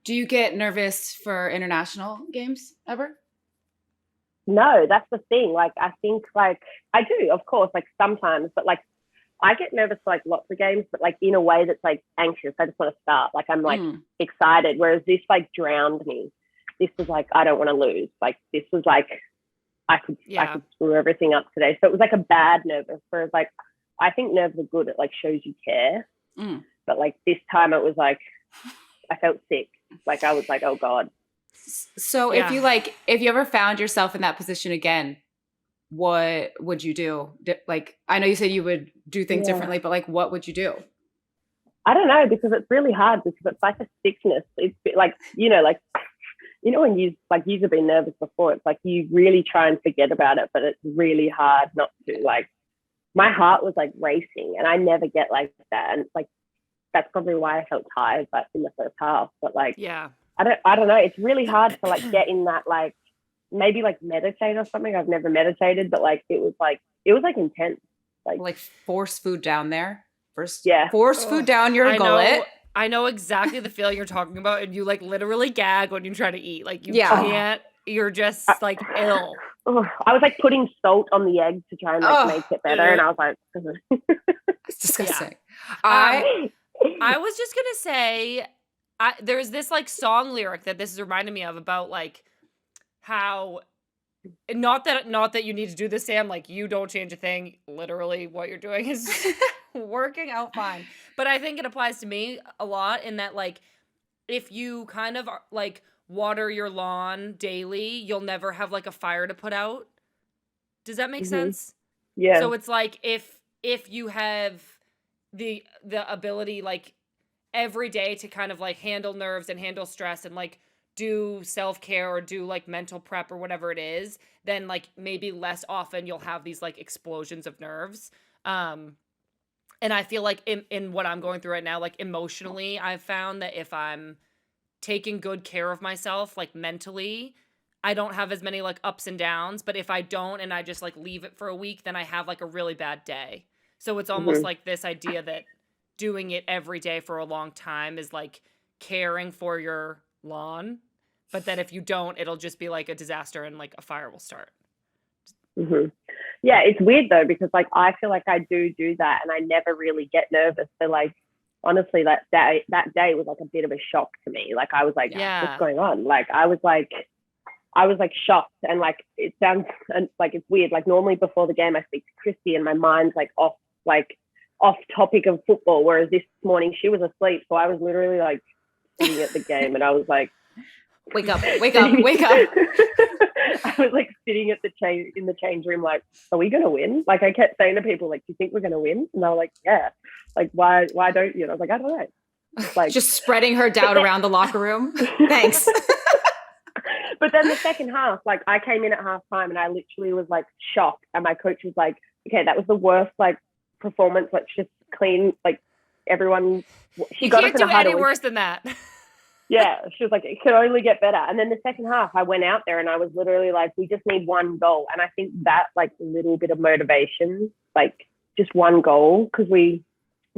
Speaker 4: Do you get nervous for international games ever?
Speaker 1: No, that's the thing. Like, I think like I do, of course, like sometimes, but like I get nervous for like lots of games, but like in a way that's like anxious. I just want to start. Like I'm like excited. Whereas this like drowned me. This was like, I don't want to lose. Like this was like, I could screw everything up today. So it was like a bad nervous. Whereas like, I think nerves are good. It like shows you care. But like this time it was like, I felt sick. Like I was like, oh God.
Speaker 4: So if you ever found yourself in that position again, what would you do? Like, I know you said you would do things differently, but like, what would you do?
Speaker 1: I don't know, because it's really hard because it's like a sickness. It's like, when you've been nervous before, it's like you really try and forget about it, but it's really hard not to. Like my heart was like racing and I never get like that. And like, that's probably why I felt tired like in the first half. But like, I don't know. It's really hard to like get in that, like maybe like meditate or something. I've never meditated, but like, it was like intense. Like
Speaker 4: force food down there. Force food down your gullet.
Speaker 3: I know exactly the feeling you're talking about, and you like literally gag when you try to eat. Like you can't. You're just like ill.
Speaker 1: I was like putting salt on the egg to try and like make it better, and I was like,
Speaker 4: it's disgusting.
Speaker 3: I was just gonna say, there's this like song lyric that this is reminding me of about like how. Not that you need to do this, Sam. Like you don't change a thing. Literally, what you're doing is working out fine. But I think it applies to me a lot in that, like, if you kind of like water your lawn daily, you'll never have like a fire to put out. Does that make sense?
Speaker 1: Yeah.
Speaker 3: So it's like if you have the ability like every day to kind of like handle nerves and handle stress and like do self-care or do like mental prep or whatever it is, then like maybe less often you'll have these like explosions of nerves. And I feel like in what I'm going through right now, like emotionally, I've found that if I'm taking good care of myself, like mentally, I don't have as many like ups and downs. But if I don't and I just like leave it for a week, then I have like a really bad day. So it's almost like this idea that doing it every day for a long time is like caring for your lawn. But then if you don't, it'll just be like a disaster and like a fire will start.
Speaker 1: Yeah, it's weird though, because like I feel like I do that and I never really get nervous. So like honestly, that day was like a bit of a shock to me. Like I was like, what's going on? Like I was like shocked, and like it sounds like it's weird. Like normally before the game I speak to Christy and my mind's like off topic of football, whereas this morning she was asleep. So I was literally like sitting at the game and I was like,
Speaker 4: wake up.
Speaker 1: I was like sitting at in the change room, like, are we gonna win? Like I kept saying to people, like, do you think we're gonna win? And they were like, yeah. Like, why don't you? And I was like, I don't know. Like
Speaker 4: just spreading her doubt around the locker room. Thanks.
Speaker 1: But then the second half, like I came in at halftime and I literally was like shocked. And my coach was like, okay, that was the worst like performance. Let's just clean like everyone.
Speaker 3: She got us in a huddle. You can't do any worse than that.
Speaker 1: Yeah, she was like, it could only get better. And then the second half, I went out there and I was literally like, we just need one goal. And I think that like little bit of motivation, like just one goal, because we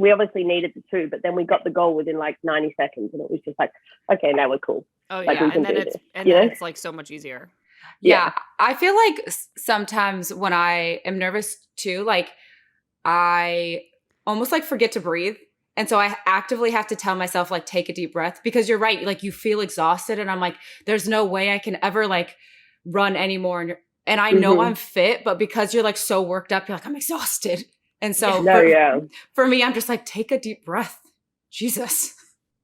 Speaker 1: obviously needed the two, but then we got the goal within like 90 seconds and it was just like, okay, now we're cool.
Speaker 3: Oh
Speaker 1: like,
Speaker 3: yeah, and then it's like so much easier.
Speaker 4: Yeah, I feel like sometimes when I am nervous too, like I almost like forget to breathe. And so I actively have to tell myself, like, take a deep breath, because you're right. Like you feel exhausted and I'm like, there's no way I can ever like run anymore. And I know I'm fit, but because you're like so worked up, you're like, I'm exhausted. And so for me, I'm just like, take a deep breath. Jesus.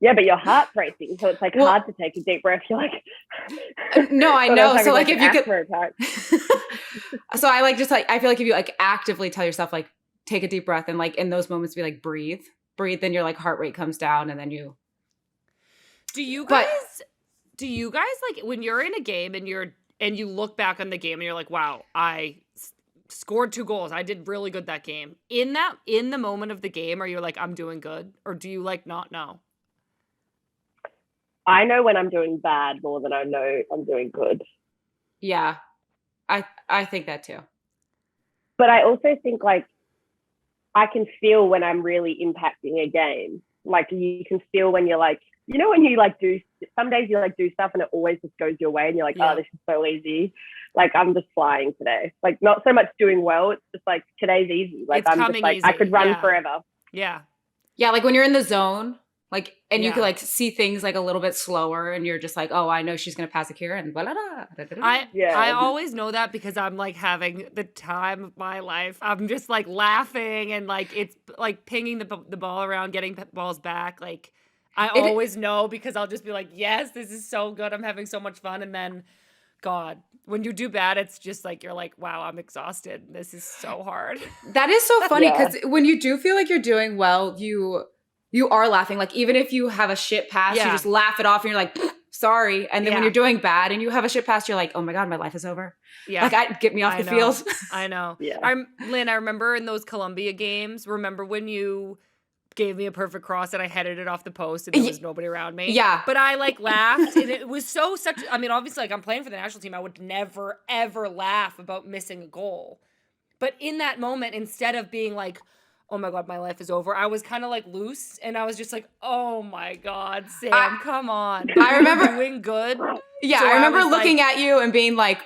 Speaker 1: Yeah, but your heart's racing. So it's like hard to take a deep breath. You're like,
Speaker 4: no, I know. So like if you could, so I like, just like, I feel like if you like actively tell yourself, like, take a deep breath and like in those moments be like, breathe, then your like heart rate comes down and then you.
Speaker 3: Do you guys like when you're in a game and you look back on the game and you're like, wow, I scored 2 goals. I did really good that game. In the moment of the game, are you like, I'm doing good? Or do you like not know?
Speaker 1: I know when I'm doing bad more than I know I'm doing good.
Speaker 4: Yeah. I think that too.
Speaker 1: but I also think like I can feel when I'm really impacting a game. Like you can feel when you're like, you know, when you like do, some days you like do stuff and it always just goes your way and you're like, oh, this is so easy. Like I'm just flying today. Like not so much doing well. It's just like today's easy. Like
Speaker 3: it's
Speaker 1: I'm just like,
Speaker 3: easy.
Speaker 1: I could run forever.
Speaker 3: Yeah.
Speaker 4: Yeah. Like when you're in the zone, like, and you could like see things like a little bit slower and you're just like, oh, I know she's going to pass Akira and blah, blah, blah.
Speaker 3: I always know that because I'm like having the time of my life. I'm just like laughing and like, it's like pinging the ball around, getting balls back. Like I always know because I'll just be like, yes, this is so good. I'm having so much fun. And then God, when you do bad, it's just like, you're like, wow, I'm exhausted. This is so hard.
Speaker 4: That is so funny because when you do feel like you're doing well, you are laughing. Like even if you have a shit pass, you just laugh it off and you're like, sorry. And then when you're doing bad and you have a shit pass, you're like, oh my God, my life is over. Yeah. Like get me off the field.
Speaker 3: I know.
Speaker 1: Yeah.
Speaker 3: Lynn, I remember in those Columbia games, remember when you gave me a perfect cross and I headed it off the post and there was nobody around me?
Speaker 4: Yeah.
Speaker 3: But I like laughed and it was I mean, obviously like I'm playing for the national team. I would never, ever laugh about missing a goal. But in that moment, instead of being like, oh my God, my life is over, I was kind of like loose and I was just like, oh my God, Sam, come on.
Speaker 4: I remember
Speaker 3: doing good.
Speaker 4: Yeah,
Speaker 3: So
Speaker 4: I remember looking at you and being like,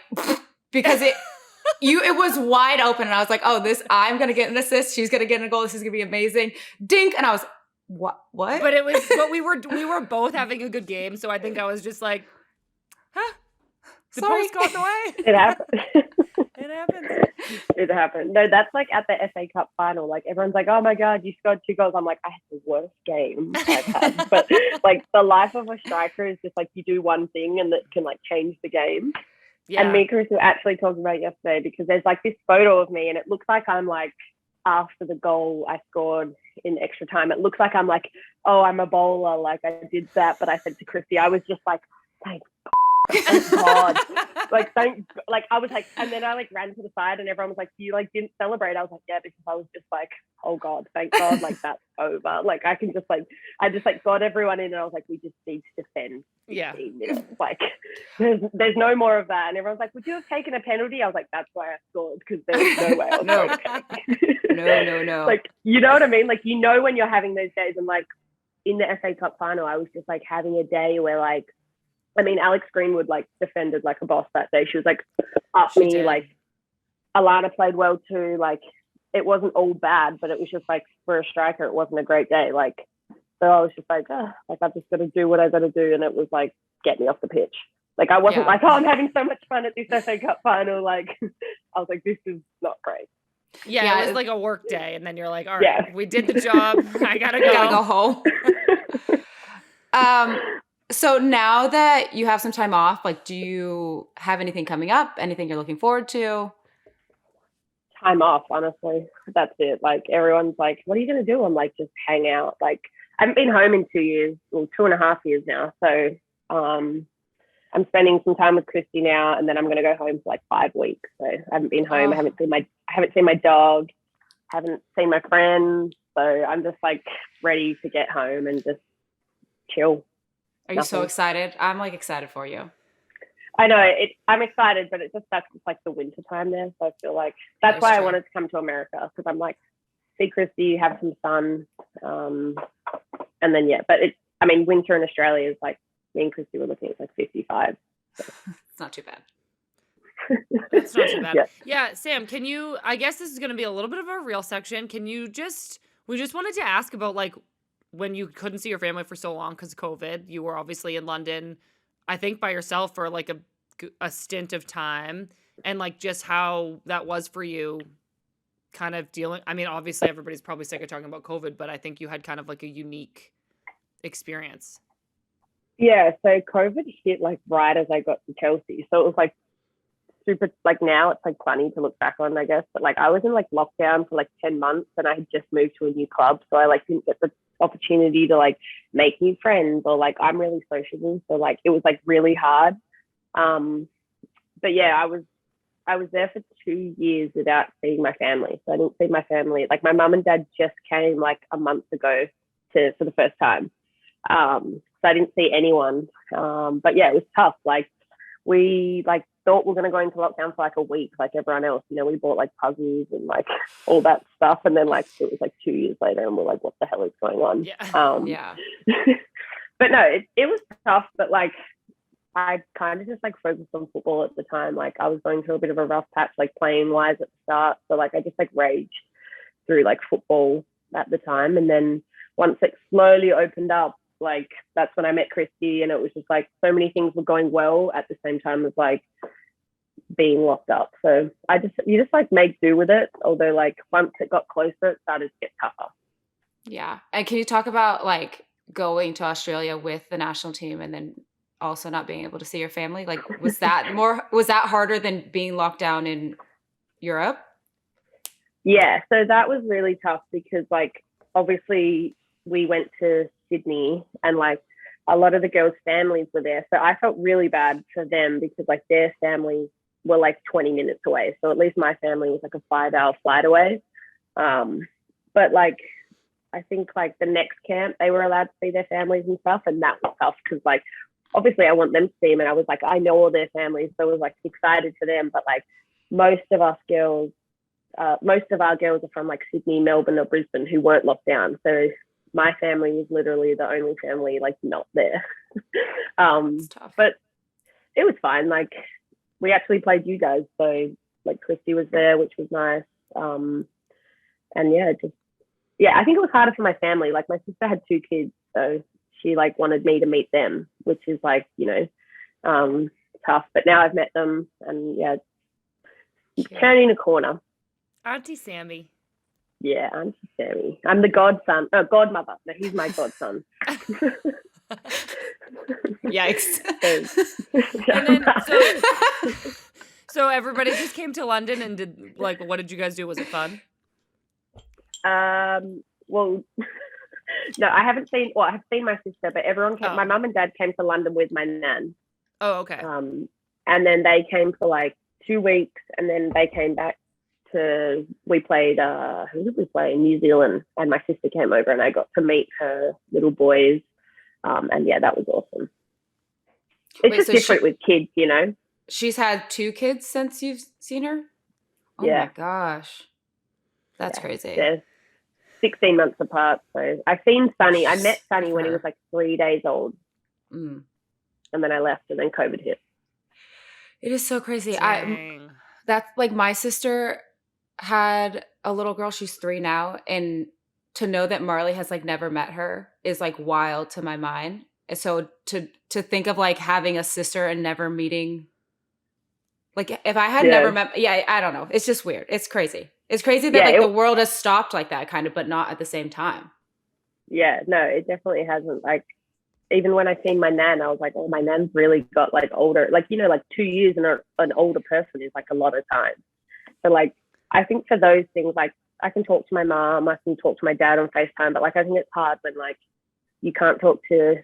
Speaker 4: because it was wide open and I was like, oh, I'm going to get an assist. She's going to get a goal. This is going to be amazing. Dink. And I was, what?
Speaker 3: But we were both having a good game. So I think I was just like, huh? The post got in the way.
Speaker 1: It happened.
Speaker 3: It happens.
Speaker 1: It happened. No, that's like at the FA Cup final. Like everyone's like, oh my God, you scored 2 goals. I'm like, I had the worst game I've had. But like the life of a striker is just like you do one thing and that can like change the game. Yeah. And me and Chris were actually talking about it yesterday because there's like this photo of me and it looks like I'm like after the goal I scored in extra time. It looks like I'm like, oh, I'm a bowler. Like I did that. But I said to Christy, I was just like, thank God. Like I was like, and then I like ran to the side and everyone was like, you like didn't celebrate. I was like, yeah, because I was just like, oh God, thank God, like that's over. Like I can just like, I just like got everyone in and I was like, we just need to defend 15 minutes. Like there's no more of that. And everyone's like, would you have taken a penalty? I was like, that's why I scored because there's no way I was going to
Speaker 4: No.
Speaker 1: Like, you know what I mean? Like, you know, when you're having those days and like in the FA Cup final, I was just like having a day where like, I mean, Alex Greenwood like defended like a boss that day. She was like up me, did. Like Alana played well too. Like it wasn't all bad, but it was just like for a striker, it wasn't a great day. Like so, I was just like, like I've just got to do what I got to do, and it was like get me off the pitch. Like I wasn't like, oh, I'm having so much fun at this FA Cup final. Like I was like, this is not great.
Speaker 3: Yeah, it was like a work day, and then you're like, all right, we did the job. I gotta go
Speaker 4: home. So now that you have some time off, like, do you have anything coming up? Anything you're looking forward to?
Speaker 1: Time off, honestly. That's it. Like, everyone's like, what are you going to do? I'm like, just hang out. Like, I haven't been home in 2 years, well, 2.5 years now. So I'm spending some time with Christy now, and then I'm going to go home for like 5 weeks. So I haven't been home. I haven't seen my dog. Haven't seen my friends. So I'm just like ready to get home and just chill.
Speaker 4: Are you so excited? I'm like excited for you.
Speaker 1: I know I'm excited, but it just sucks. It's like the winter time there. So I feel like that's why I wanted to come to America because I'm like, see Christy, have some sun. And then, but winter in Australia is like, me and Christy were looking at like 55. So.
Speaker 4: It's not too bad.
Speaker 3: That's not too bad. Yeah, Sam, can you, I guess this is going to be a little bit of a real section. We just wanted to ask about like, when you couldn't see your family for so long because of COVID, you were obviously in London, I think by yourself for like a stint of time, and like just how that was for you kind of dealing. I mean, obviously everybody's probably sick of talking about COVID, but I think you had kind of like a unique experience.
Speaker 1: Yeah. So COVID hit like right as I got to Chelsea. So it was like super, like now it's like funny to look back on, I guess, but like I was in like lockdown for like 10 months and I had just moved to a new club. So I like didn't get the opportunity to like make new friends or like I'm really sociable. So like it was like really hard. But yeah, I was there for 2 years without seeing my family. So I didn't see my family. Like my mum and dad just came like a month ago for the first time. So I didn't see anyone. But yeah, it was tough. Like we like thought we were going to go into lockdown for like a week, like everyone else. You know, we bought like puzzles and like all that stuff. And then like it was like 2 years later and we're like, what the hell is going on?
Speaker 4: Yeah.
Speaker 1: But no, it was tough. But like, I kind of just like focused on football at the time. Like I was going through a bit of a rough patch, like playing wise at the start. So like I just like raged through like football at the time. And then once it slowly opened up, like that's when I met Christy, and it was just like so many things were going well at the same time as like being locked up. So you just like make do with it. Although like once it got closer, it started to get tougher.
Speaker 4: Yeah. And can you talk about like going to Australia with the national team and then also not being able to see your family? Like, was that harder than being locked down in Europe?
Speaker 1: Yeah. So that was really tough because like, obviously we went to Sydney and like a lot of the girls' families were there. So I felt really bad for them because like their families were like 20 minutes away. So at least my family was like a 5-hour flight away. But like, I think like the next camp, they were allowed to see their families and stuff. And that was tough because like, obviously I want them to see them. And I was like, I know all their families. So I was like excited for them. But like most of our girls are from like Sydney, Melbourne or Brisbane who weren't locked down. So my family was literally the only family like not there. But it was fine. Like we actually played you guys. So like Christy was there, which was nice. And I think it was harder for my family. Like my sister had 2 kids. So she like wanted me to meet them, which is like, you know, tough. But now I've met them and turning a corner.
Speaker 3: Auntie Sammy.
Speaker 1: Yeah, Auntie Sammy. I'm the godmother. No, he's my godson.
Speaker 4: Yikes.
Speaker 3: And then, so everybody just came to London and did like, what did you guys do? Was it fun?
Speaker 1: Well, no, I have seen my sister, but everyone came. My mum and dad came to London with my nan.
Speaker 3: Oh, okay.
Speaker 1: And then they came for like 2 weeks, and then they came back we played, who did we play? In New Zealand, and my sister came over and I got to meet her little boys. And yeah, that was awesome. It's just different with kids, you know?
Speaker 4: She's had 2 kids since you've seen her? Oh my gosh. That's crazy.
Speaker 1: They're 16 months apart. So I've seen Sunny. I met Sunny when he was like 3 days old. And then I left and then COVID hit.
Speaker 4: It is so crazy.
Speaker 3: Dang.
Speaker 4: That's like my sister had a little girl. She's 3 now. And to know that Marley has like never met her is like wild to my mind. And so to think of like having a sister and never meeting, like if I had never met, I don't know. It's just weird. It's crazy. It's crazy that like the world has stopped like that kind of, but not at the same time.
Speaker 1: Yeah, no, it definitely hasn't. Like even when I seen my nan, I was like, oh, my nan's really got like older. Like, you know, like 2 years and an older person is like a lot of time. So like, I think for those things, like I can talk to my mom, I can talk to my dad on FaceTime, but like, I think it's hard when like you can't talk to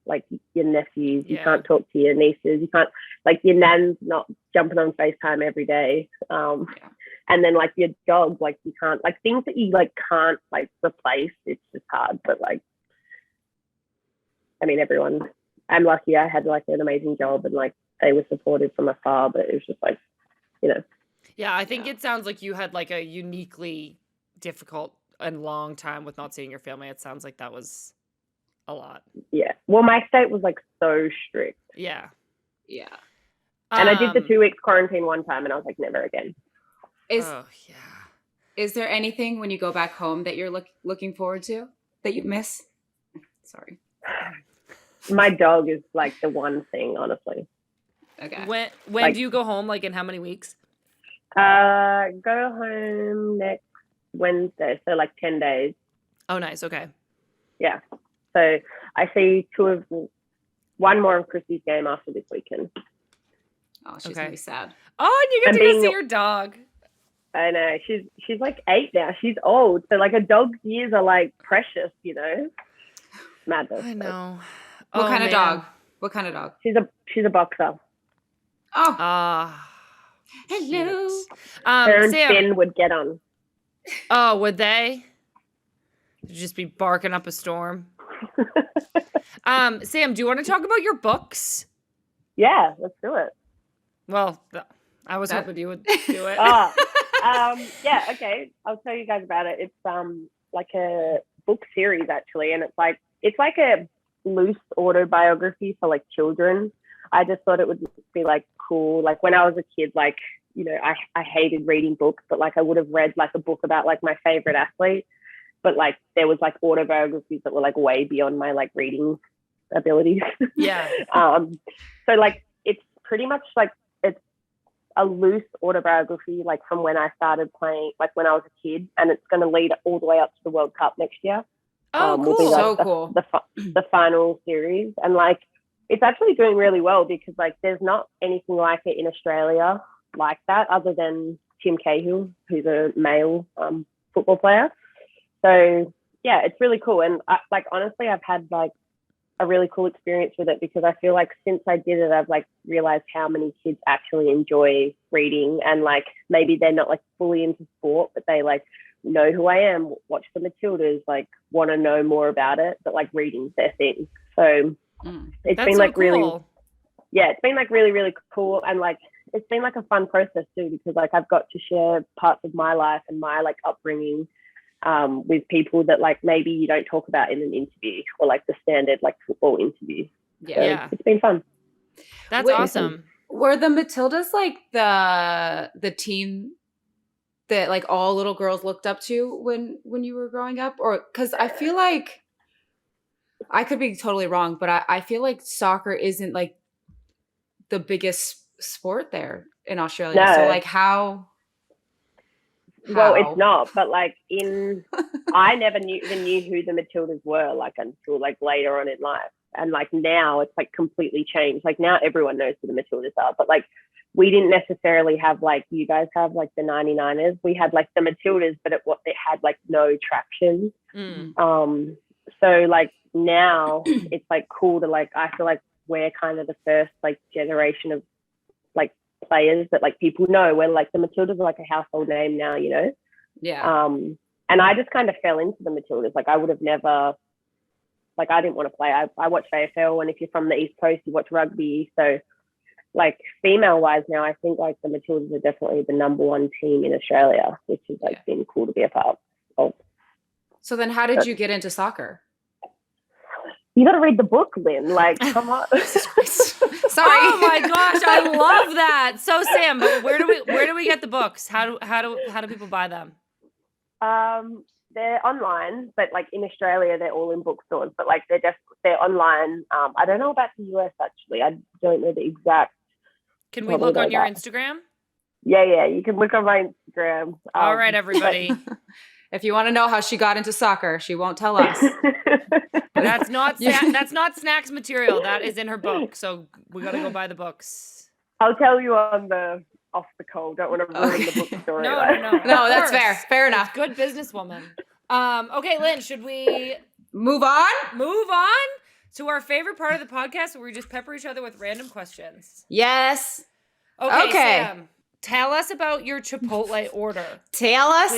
Speaker 1: like your nephews, you can't talk to your nieces, you can't, like your nan's not jumping on FaceTime every day. And then like your dog, like you can't, like things that you like can't like replace, it's just hard. But like, I mean, I'm lucky I had like an amazing job and like they were supportive from afar, but it was just like, you know.
Speaker 3: Yeah, I think it sounds like you had like a uniquely difficult and long time with not seeing your family. It sounds like that was a lot. Yeah.
Speaker 1: Well, my state was like so strict.
Speaker 3: Yeah.
Speaker 4: Yeah.
Speaker 1: And I did the 2 weeks quarantine one time and I was like, never again.
Speaker 4: Is there anything when you go back home that you're looking forward to that you miss? Sorry.
Speaker 1: My dog is like the one thing, honestly.
Speaker 3: Okay. When like, do you go home? Like in how many weeks?
Speaker 1: Go home next Wednesday, so like 10 days.
Speaker 3: Oh, nice. Okay.
Speaker 1: Yeah. So I see one more of Chrissy's game after this weekend.
Speaker 4: Oh, she's gonna be sad.
Speaker 3: Oh, and you get to go see your dog.
Speaker 1: I know. She's like 8 now. She's old. So like a dog's years are like precious, you know. Madness.
Speaker 3: I know.
Speaker 4: What kind of dog? What kind of dog?
Speaker 1: She's a boxer.
Speaker 4: Oh.
Speaker 3: Hello.
Speaker 1: Her and
Speaker 3: Sam,
Speaker 1: Finn would get on.
Speaker 3: Oh, would they? They'd just be barking up a storm. Sam, do you want to talk about your books?
Speaker 1: Yeah, let's do it.
Speaker 3: Well, I was hoping you would do it.
Speaker 1: Yeah, okay. I'll tell you guys about it. It's like a book series actually, and it's like a loose autobiography for like children. I just thought it would be like cool. Like when I was a kid, like, you know, I hated reading books, but like I would have read like a book about like my favorite athlete, but like there was like autobiographies that were like way beyond my like reading abilities.
Speaker 3: Yeah.
Speaker 1: So like it's pretty much like it's a loose autobiography like from when I started playing, like when I was a kid, and it's going to lead all the way up to the World Cup next year.
Speaker 3: Oh, cool.
Speaker 1: Will be, like,
Speaker 4: so cool.
Speaker 1: The final series, and like it's actually doing really well because like there's not anything like it in Australia like that other than Tim Cahill, who's a male football player. So yeah, it's really cool. And like honestly, I've had like a really cool experience with it because I feel like since I did it, I've like realized how many kids actually enjoy reading, and like maybe they're not like fully into sport, but they like know who I am, watch the Matildas, like want to know more about it, but like reading's their thing. So it's been like
Speaker 3: cool.
Speaker 1: really, yeah, it's been like really, really cool. And like, it's been like a fun process too, because like I've got to share parts of my life and my like upbringing with people that like maybe you don't talk about in an interview or like the standard like football interview.
Speaker 3: Yeah.
Speaker 1: So it's been fun.
Speaker 3: That's awesome.
Speaker 4: Were the Matildas like the team that like all little girls looked up to when you were growing up? Or because I feel like I could be totally wrong, but I feel like soccer isn't like the biggest sport there in Australia.
Speaker 1: No.
Speaker 4: So like how?
Speaker 1: Well, it's not, but like I never even knew who the Matildas were like until like later on in life. And like now it's like completely changed. Like now everyone knows who the Matildas are, but like we didn't necessarily have like you guys have like the 99ers. We had like the Matildas, but it had like no traction. So like now it's like cool to like, I feel like we're kind of the first like generation of like players that like people know. We're like the Matildas are like a household name now, you know?
Speaker 4: Yeah.
Speaker 1: And I just kind of fell into the Matildas. Like I would have never, like I didn't want to play. I watch AFL, and if you're from the East Coast, you watch rugby. So like female wise now, I think like the Matildas are definitely the number one team in Australia, which is like been cool to be a part of.
Speaker 4: So then how did you get into soccer?
Speaker 1: You got to read the book, Lynn. Like, come on.
Speaker 4: Sorry.
Speaker 3: Oh my gosh, I love that. So Sam, where do we get the books? How do people buy them?
Speaker 1: They're online, but like in Australia, they're all in bookstores. But like they're online. I don't know about the US actually. I don't know the exact.
Speaker 3: Can we look on your Instagram?
Speaker 1: Yeah, you can look on my Instagram.
Speaker 3: All right, everybody.
Speaker 4: If you want to know how she got into soccer, she won't tell us.
Speaker 3: That's not snacks material. That is in her book. So we got to go buy the books.
Speaker 1: I'll tell you off the call. Don't want to ruin the book story.
Speaker 3: No,
Speaker 4: that's fair. Fair enough.
Speaker 3: Good businesswoman. Okay, Lynn, should we
Speaker 4: move on
Speaker 3: to our favorite part of the podcast where we just pepper each other with random questions?
Speaker 4: Yes.
Speaker 3: Okay. Sam, tell us about your Chipotle order.
Speaker 4: Tell us.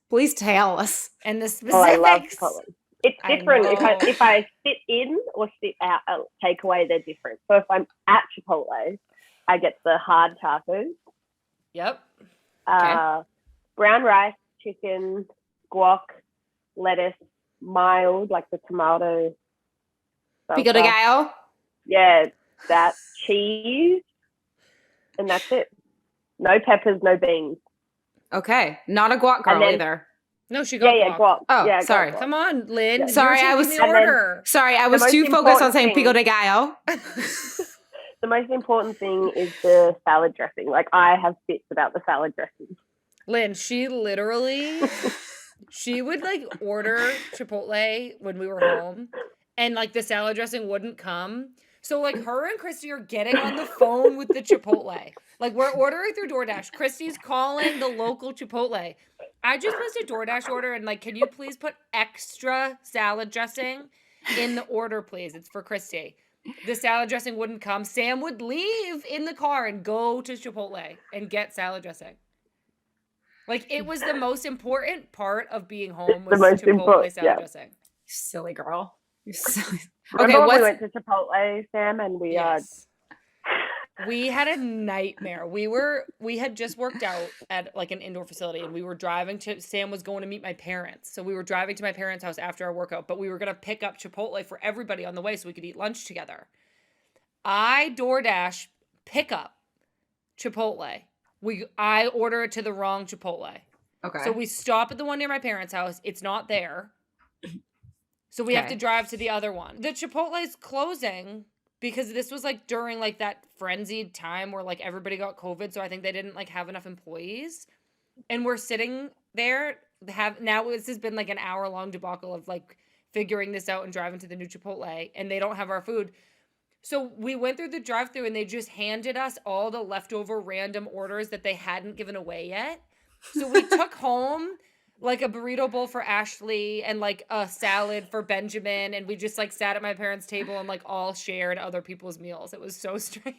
Speaker 3: Please
Speaker 4: tell us.
Speaker 3: And the specifics.
Speaker 1: Oh, I love Chipotle. It's different if I sit in or sit out. Takeaway, they're different. So if I'm at Chipotle, I get the hard tacos.
Speaker 3: Yep.
Speaker 1: Brown rice, chicken, guac, lettuce, mild, like the tomato.
Speaker 4: Pico de gallo.
Speaker 1: Yeah, that cheese, and that's it. No peppers, no beans.
Speaker 4: Okay, not a guac girl either.
Speaker 3: No, she got guac.
Speaker 1: Guac.
Speaker 4: Oh,
Speaker 1: yeah,
Speaker 4: sorry.
Speaker 1: Guac.
Speaker 3: Come on, Lynn.
Speaker 4: Sorry, I was too focused on saying pico de gallo.
Speaker 1: The most important thing is the salad dressing. Like I have bits about the salad dressing.
Speaker 3: Lynn, she would like order Chipotle when we were home, and like the salad dressing wouldn't come. So like her and Christy are getting on the phone with the Chipotle. Like we're ordering through DoorDash. Christy's calling the local Chipotle. I just placed a DoorDash order and like, can you please put extra salad dressing in the order, please? It's for Christy. The salad dressing wouldn't come. Sam would leave in the car and go to Chipotle and get salad dressing. Like it was the most important part of being home was Chipotle salad dressing.
Speaker 4: You silly girl. You're silly.
Speaker 1: Okay, we went to Chipotle, Sam, and we
Speaker 3: We had a nightmare. We had just worked out at like an indoor facility, and we were driving to, Sam was going to meet my parents. So we were driving to my parents' house after our workout, but we were going to pick up Chipotle for everybody on the way so we could eat lunch together. I DoorDash pick up Chipotle. I order it to the wrong Chipotle.
Speaker 4: Okay.
Speaker 3: So we stop at the one near my parents' house. It's not there. So we have to drive to the other one. The Chipotle's closing because this was like during like that frenzied time where like everybody got COVID. So I think they didn't like have enough employees. And we're sitting there. Now this has been like an hour-long debacle of like figuring this out and driving to the new Chipotle. And they don't have our food. So we went through the drive-thru and they just handed us all the leftover random orders that they hadn't given away yet. So we took home like a burrito bowl for Ashley and like a salad for Benjamin. And we just like sat at my parents' table and like all shared other people's meals. It was so strange.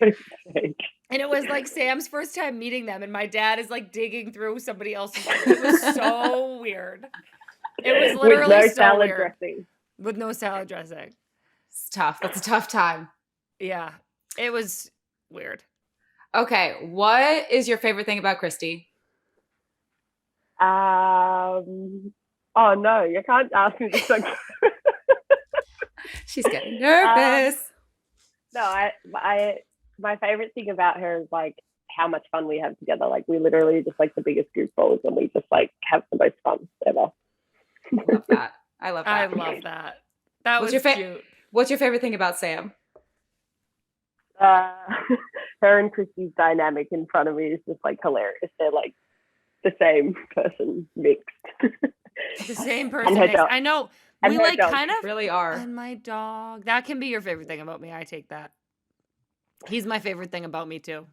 Speaker 3: And it was like Sam's first time meeting them. And my dad is like digging through somebody else's food. It was so weird. It was literally
Speaker 1: with no
Speaker 3: so
Speaker 1: salad
Speaker 3: weird.
Speaker 1: dressing.
Speaker 3: With no salad dressing.
Speaker 4: It's tough. That's a tough time.
Speaker 3: Yeah. It was weird.
Speaker 4: Okay. What is your favorite thing about Christy?
Speaker 1: Oh no, you can't ask me this.
Speaker 4: She's getting nervous.
Speaker 1: No, my favorite thing about her is like how much fun we have together. Like we literally just like the biggest goofballs, and we just like have the most fun ever.
Speaker 4: Love that. I love that.
Speaker 3: I love that. That was cute.
Speaker 4: What's your favorite thing about Sam?
Speaker 1: Her and Christy's dynamic in front of me is just like hilarious. They're like the same person mixed.
Speaker 3: The same person mixed. I know. We like kind of
Speaker 4: really are.
Speaker 3: And my dog. That can be your favorite thing about me. I take that. He's my favorite thing about me too.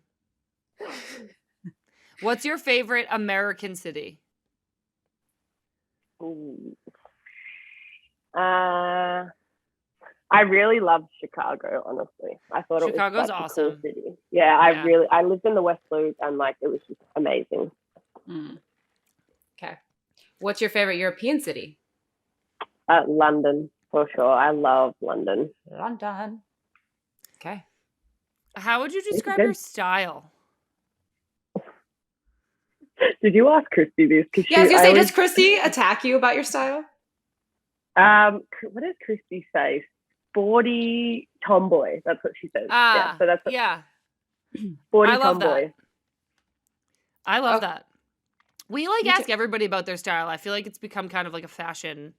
Speaker 3: What's your favorite American city?
Speaker 1: Ooh. I really loved Chicago, honestly. I thought
Speaker 3: Chicago's
Speaker 1: it was
Speaker 3: awesome.
Speaker 1: A cool city. Yeah, I lived in the West Loop and like it was just amazing.
Speaker 4: Okay. What's your favorite European city?
Speaker 1: London, for sure. I love London.
Speaker 4: London. Okay.
Speaker 3: How would you describe your style?
Speaker 1: Did you ask Christy this?
Speaker 4: Yeah, I was going to say, does Christy attack you about your style?
Speaker 1: What does Christy say? Sporty tomboy. That's what she says. Yeah, so that's sporty tomboy.
Speaker 3: I love that. We like ask everybody about their style. I feel like it's become kind of like a fashion,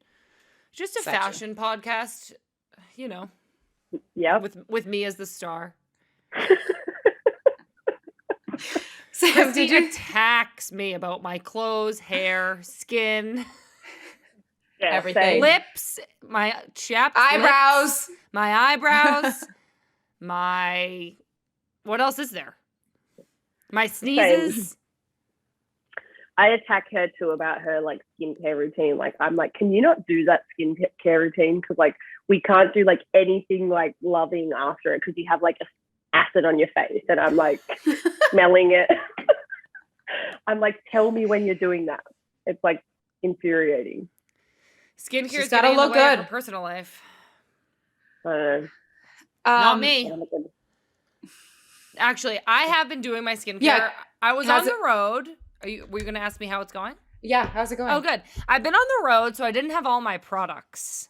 Speaker 3: just a fashion podcast, you know.
Speaker 1: Yeah.
Speaker 3: With me as the star.
Speaker 4: Sam,
Speaker 3: Christy attacks me about my clothes, hair, skin.
Speaker 1: Yeah,
Speaker 4: everything.
Speaker 3: Lips, my chapped
Speaker 4: eyebrows.
Speaker 3: Lips, my eyebrows, my... What else is there? My sneezes.
Speaker 1: Same. I attack her too about her like skincare routine. Like I'm like, can you not do that skincare routine? Because like we can't do like anything like loving after it because you have like acid on your face, and I'm like smelling it. I'm like, tell me when you're doing that. It's like infuriating.
Speaker 3: Skincare's gotta look good. Personal life. Not me. Actually, I have been doing my skincare.
Speaker 4: Yeah.
Speaker 3: I was on the road. Were you going to ask me how it's going?
Speaker 4: Yeah, how's it going?
Speaker 3: Oh, good. I've been on the road, so I didn't have all my products.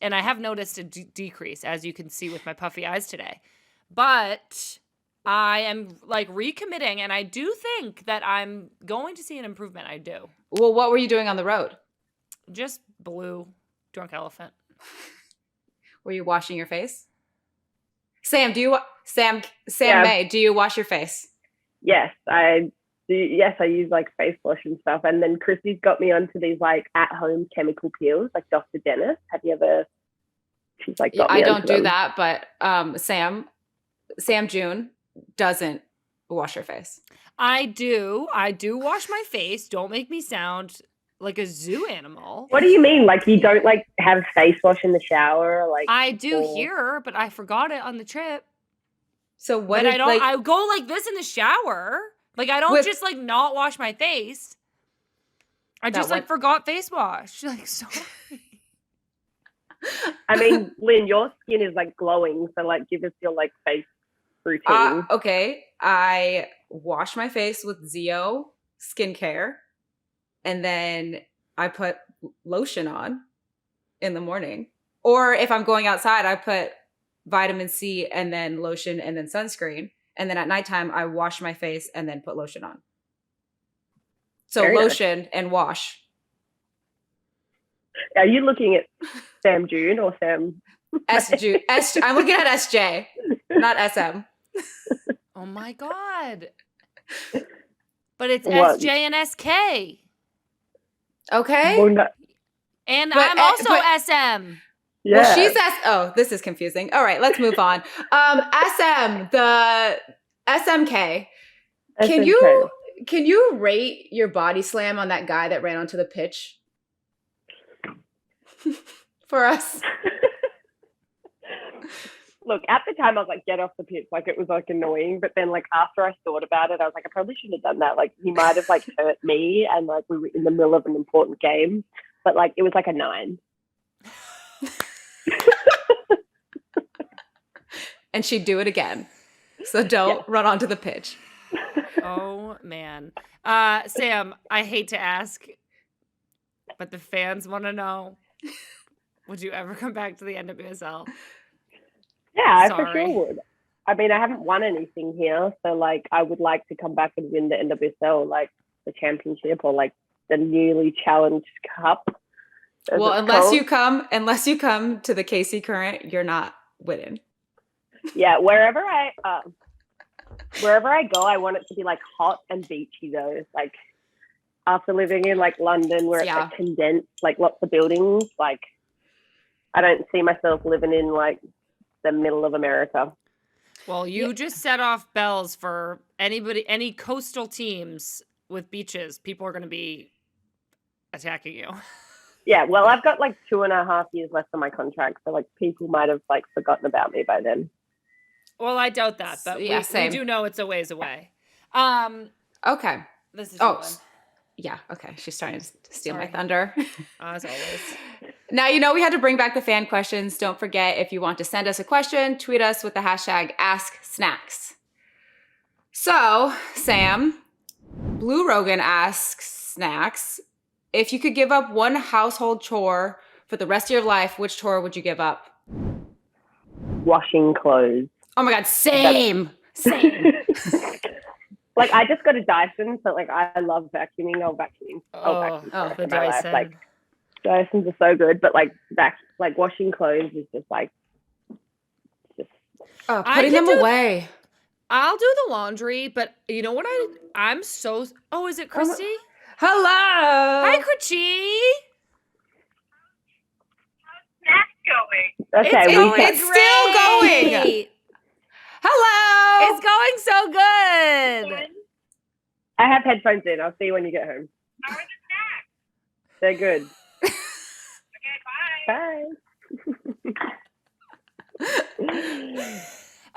Speaker 3: And I have noticed a decrease, as you can see with my puffy eyes today. But I am like recommitting, and I do think that I'm going to see an improvement. I do.
Speaker 4: Well, what were you doing on the road?
Speaker 3: Just blue, drunk elephant.
Speaker 4: Were you washing your face? Sam, May, do you wash your face?
Speaker 1: Yes, I do. Yes, I use like face wash and stuff. And then Christy's got me onto these like at-home chemical peels, like Dr. Dennis. Have you ever? She's like, got me
Speaker 4: I don't do
Speaker 1: them.
Speaker 4: that, but Sam June doesn't wash her face.
Speaker 3: I do wash my face. Don't make me sound like a zoo animal.
Speaker 1: What do you mean? Like you don't like have face wash in the shower? Like
Speaker 3: I do here, but I forgot it on the trip.
Speaker 4: So what?
Speaker 3: But I go like this in the shower. Like I don't just like not wash my face. I just like forgot face wash. Like sorry.
Speaker 1: I mean, Lynn, your skin is like glowing, so like give us your like face routine.
Speaker 4: Okay, I wash my face with Zio skincare, and then I put lotion on in the morning. Or if I'm going outside, I put vitamin C and then lotion and then sunscreen. And then at nighttime, I wash my face and then put lotion on. So
Speaker 1: Very
Speaker 4: lotion
Speaker 1: nice.
Speaker 4: and wash.
Speaker 1: Are you looking at Sam June or Sam?
Speaker 4: I'm looking at SJ, not SM.
Speaker 3: Oh my God. But it's
Speaker 1: What?
Speaker 3: SJ and SK.
Speaker 4: Okay.
Speaker 1: Well, no,
Speaker 3: And
Speaker 4: But-
Speaker 3: I'm also
Speaker 4: but-
Speaker 3: SM.
Speaker 1: yeah.
Speaker 4: Well, she's oh, this is confusing. All right, let's move on. SM, the SMK.
Speaker 1: SMK.
Speaker 4: Can you rate your body slam on that guy that ran onto the pitch for us?
Speaker 1: Look, at the time I was like, get off the pitch. Like it was like annoying. But then like after I thought about it, I was like, I probably shouldn't have done that. Like he might have like hurt me and like we were in the middle of an important game. But like it was like a 9.
Speaker 4: And she'd do it again. So don't run onto the pitch.
Speaker 3: Oh man. Sam, I hate to ask, but the fans want to know. Would you ever come back to the NWSL?
Speaker 1: Yeah, I for
Speaker 3: Sorry.
Speaker 1: sure would. I mean, I haven't won anything here. So like I would like to come back and win the NWSL, like the championship or like the newly challenged cup.
Speaker 4: Well, unless you come to the KC Current, you're not winning.
Speaker 1: Yeah, wherever I go, I want it to be like hot and beachy though. Like after living in like London where it's like condensed, like lots of buildings, like I don't see myself living in like the middle of America.
Speaker 3: Well, you just set off bells for any coastal teams with beaches. People are going to be attacking you.
Speaker 1: Yeah, well, I've got like 2.5 years left on my contract, so like people might have like forgotten about me by then.
Speaker 3: Well, I doubt that, but
Speaker 4: Yeah,
Speaker 3: we do know it's a ways away.
Speaker 4: Okay.
Speaker 3: This is
Speaker 4: yeah. Okay. She's trying to steal
Speaker 3: Sorry.
Speaker 4: my thunder.
Speaker 3: as always.
Speaker 4: Now, we had to bring back the fan questions. Don't forget, if you want to send us a question, tweet us with the hashtag AskSnacks. So, Sam, Blue Rogan asks Snacks, if you could give up one household chore for the rest of your life, which chore would you give up?
Speaker 1: Washing clothes.
Speaker 4: Oh my God, same.
Speaker 1: Like I just got a Dyson, so like I love vacuuming. I'll vacuum.
Speaker 3: The Dyson.
Speaker 1: Like Dysons are so good, but like washing clothes is just like
Speaker 4: putting them away.
Speaker 3: I'll do the laundry, but you know what? I'm so. Oh, is it Christy?
Speaker 4: Hello.
Speaker 3: Hi, Christy.
Speaker 1: okay.
Speaker 3: It's
Speaker 4: still going. Hello.
Speaker 3: It's going so good.
Speaker 1: I have headphones in. I'll see you when you get home.
Speaker 5: How are the snacks?
Speaker 1: They're good.
Speaker 5: Okay, bye.
Speaker 1: Bye.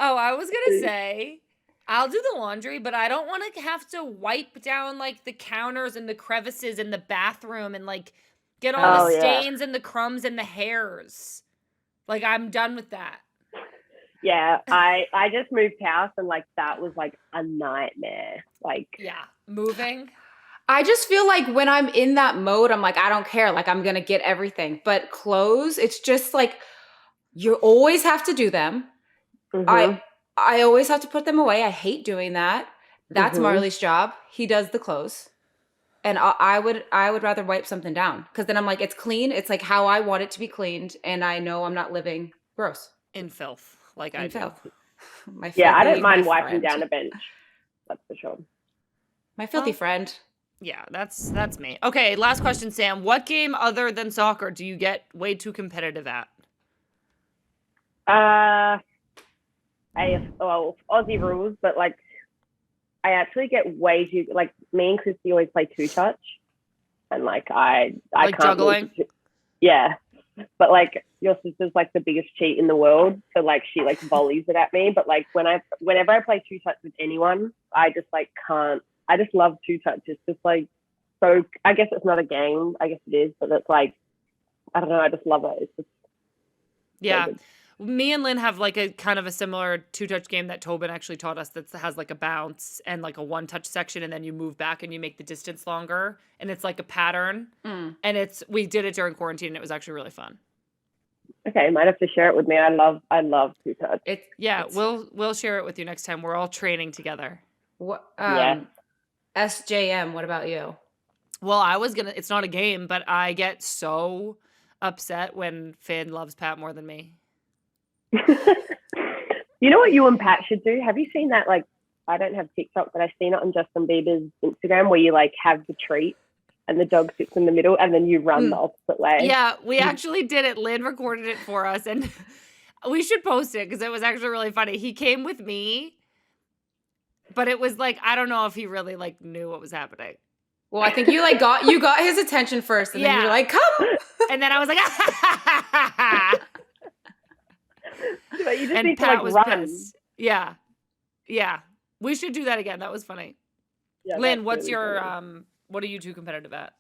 Speaker 3: Oh, I was gonna say, I'll do the laundry, but I don't want to have to wipe down like the counters and the crevices in the bathroom and like get all the stains and the crumbs and the hairs. Like I'm done with that.
Speaker 1: Yeah, I just moved house and like that was like a nightmare. Like
Speaker 3: moving.
Speaker 4: I just feel like when I'm in that mode, I'm like, I don't care. Like I'm gonna get everything. But clothes, it's just like you always have to do them.
Speaker 1: mm-hmm.
Speaker 4: I always have to put them away. I hate doing that. That's Marley's job. He does the clothes. And I would rather wipe something down because then I'm like, it's clean. It's like how I want it to be cleaned, and I know I'm not living gross
Speaker 3: in filth like I do.
Speaker 1: I don't mind wiping down a bench. That's for sure.
Speaker 4: My filthy friend.
Speaker 3: Yeah, that's me. Okay, last question, Sam. What game other than soccer do you get way too competitive at?
Speaker 1: Aussie rules, but like I actually get way too like me and Christy always play 2-touch, and like I
Speaker 3: like
Speaker 1: can't
Speaker 3: juggling.
Speaker 1: Yeah, but like your sister's like the biggest cheat in the world, so like she like volleys it at me. But like whenever I play 2-touch with anyone, I just like can't. I just love 2-touch. It's just like so. I guess it's not a game. I guess it is, but it's like I don't know. I just love it. It's just
Speaker 3: Yeah.
Speaker 1: So good.
Speaker 3: Me and Lynn have like a kind of a similar 2-touch game that Tobin actually taught us that has like a bounce and like a 1-touch section, and then you move back and you make the distance longer, and it's like a pattern. And we did it during quarantine and it was actually really fun.
Speaker 1: Okay, you might have to share it with me. I love 2-touch.
Speaker 3: We'll share it with you next time. We're all training together.
Speaker 4: What?
Speaker 1: Yeah.
Speaker 4: SJM. What about you?
Speaker 3: Well, it's not a game, but I get so upset when Finn loves Pat more than me.
Speaker 1: You know what you and Pat should do? Have you seen that? Like, I don't have TikTok, but I've seen it on Justin Bieber's Instagram where you like have the treat and the dog sits in the middle and then you run the opposite way.
Speaker 3: Yeah, we actually did it. Lynn recorded it for us, and we should post it because it was actually really funny. He came with me, but it was like, I don't know if he really like knew what was happening.
Speaker 4: Well, I think you like got his attention first, and then you were like, "Come!"
Speaker 3: And then I was like,
Speaker 1: But you just
Speaker 3: and
Speaker 1: need
Speaker 3: Pat
Speaker 1: to
Speaker 3: was
Speaker 1: like run.
Speaker 3: pissed. Yeah. We should do that again. That was funny.
Speaker 1: Yeah,
Speaker 3: Lynn,
Speaker 1: that's
Speaker 3: what's
Speaker 1: really
Speaker 3: your
Speaker 1: funny.
Speaker 3: what are you two competitive at?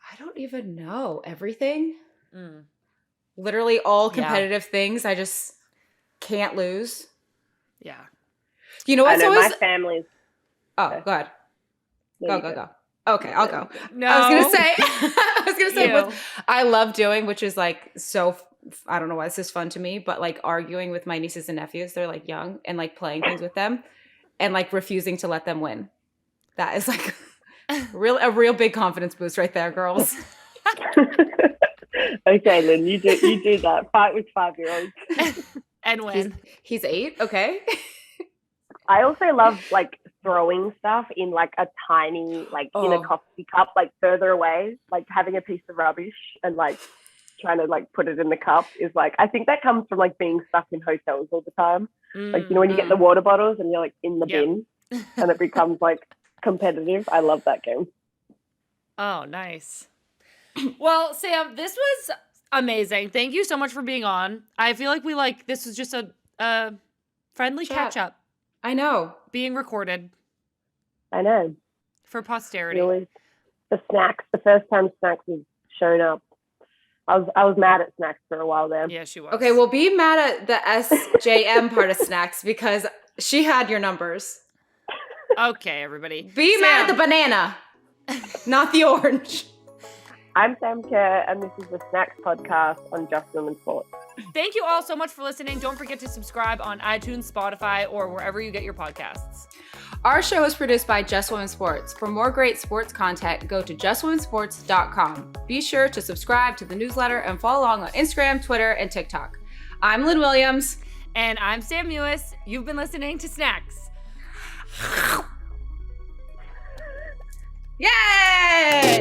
Speaker 4: I don't even know everything. Literally all competitive things. I just can't lose.
Speaker 3: Yeah.
Speaker 4: You know what's
Speaker 1: I know,
Speaker 4: always?
Speaker 1: my family's.
Speaker 4: Oh, go ahead. Go. Okay, I'll go.
Speaker 3: No.
Speaker 4: I was gonna say
Speaker 3: You.
Speaker 4: what I love doing, which is like so. I don't know why this is fun to me, but like arguing with my nieces and nephews. They're like young, and like playing things with them, and like refusing to let them win. That is like a real big confidence boost right there, girls.
Speaker 1: Okay, Lynn, you do that. Fight with 5-year-olds.
Speaker 3: And win.
Speaker 4: He's 8. Okay.
Speaker 1: I also love like throwing stuff in like a tiny, like in a coffee cup, like further away, like having a piece of rubbish and like trying to like put it in the cup is like, I think that comes from like being stuck in hotels all the time. Like, you know, when you get the water bottles and you're like in the bin and it becomes like competitive. I love that game.
Speaker 3: Oh, nice. Well, Sam, this was amazing. Thank you so much for being on. I feel like this was just a friendly catch up.
Speaker 4: I know.
Speaker 3: Being recorded.
Speaker 1: I know.
Speaker 3: For posterity.
Speaker 1: Really, the first time Snacks has shown up. I was mad at Snacks for a while there.
Speaker 3: Yeah, she was.
Speaker 4: Okay, well, be mad at the SJM part of Snacks because she had your numbers.
Speaker 3: Okay, everybody.
Speaker 4: Be mad at the banana, not the orange.
Speaker 1: I'm Sam Kerr, and this is the Snacks podcast on Just Women Sports.
Speaker 3: Thank you all so much for listening. Don't forget to subscribe on iTunes, Spotify, or wherever you get your podcasts.
Speaker 4: Our show is produced by Just Women Sports. For more great sports content, go to justwomensports.com. Be sure to subscribe to the newsletter and follow along on Instagram, Twitter, and TikTok. I'm Lynn Williams.
Speaker 3: And I'm Sam Mewis. You've been listening to Snacks.
Speaker 4: Yay!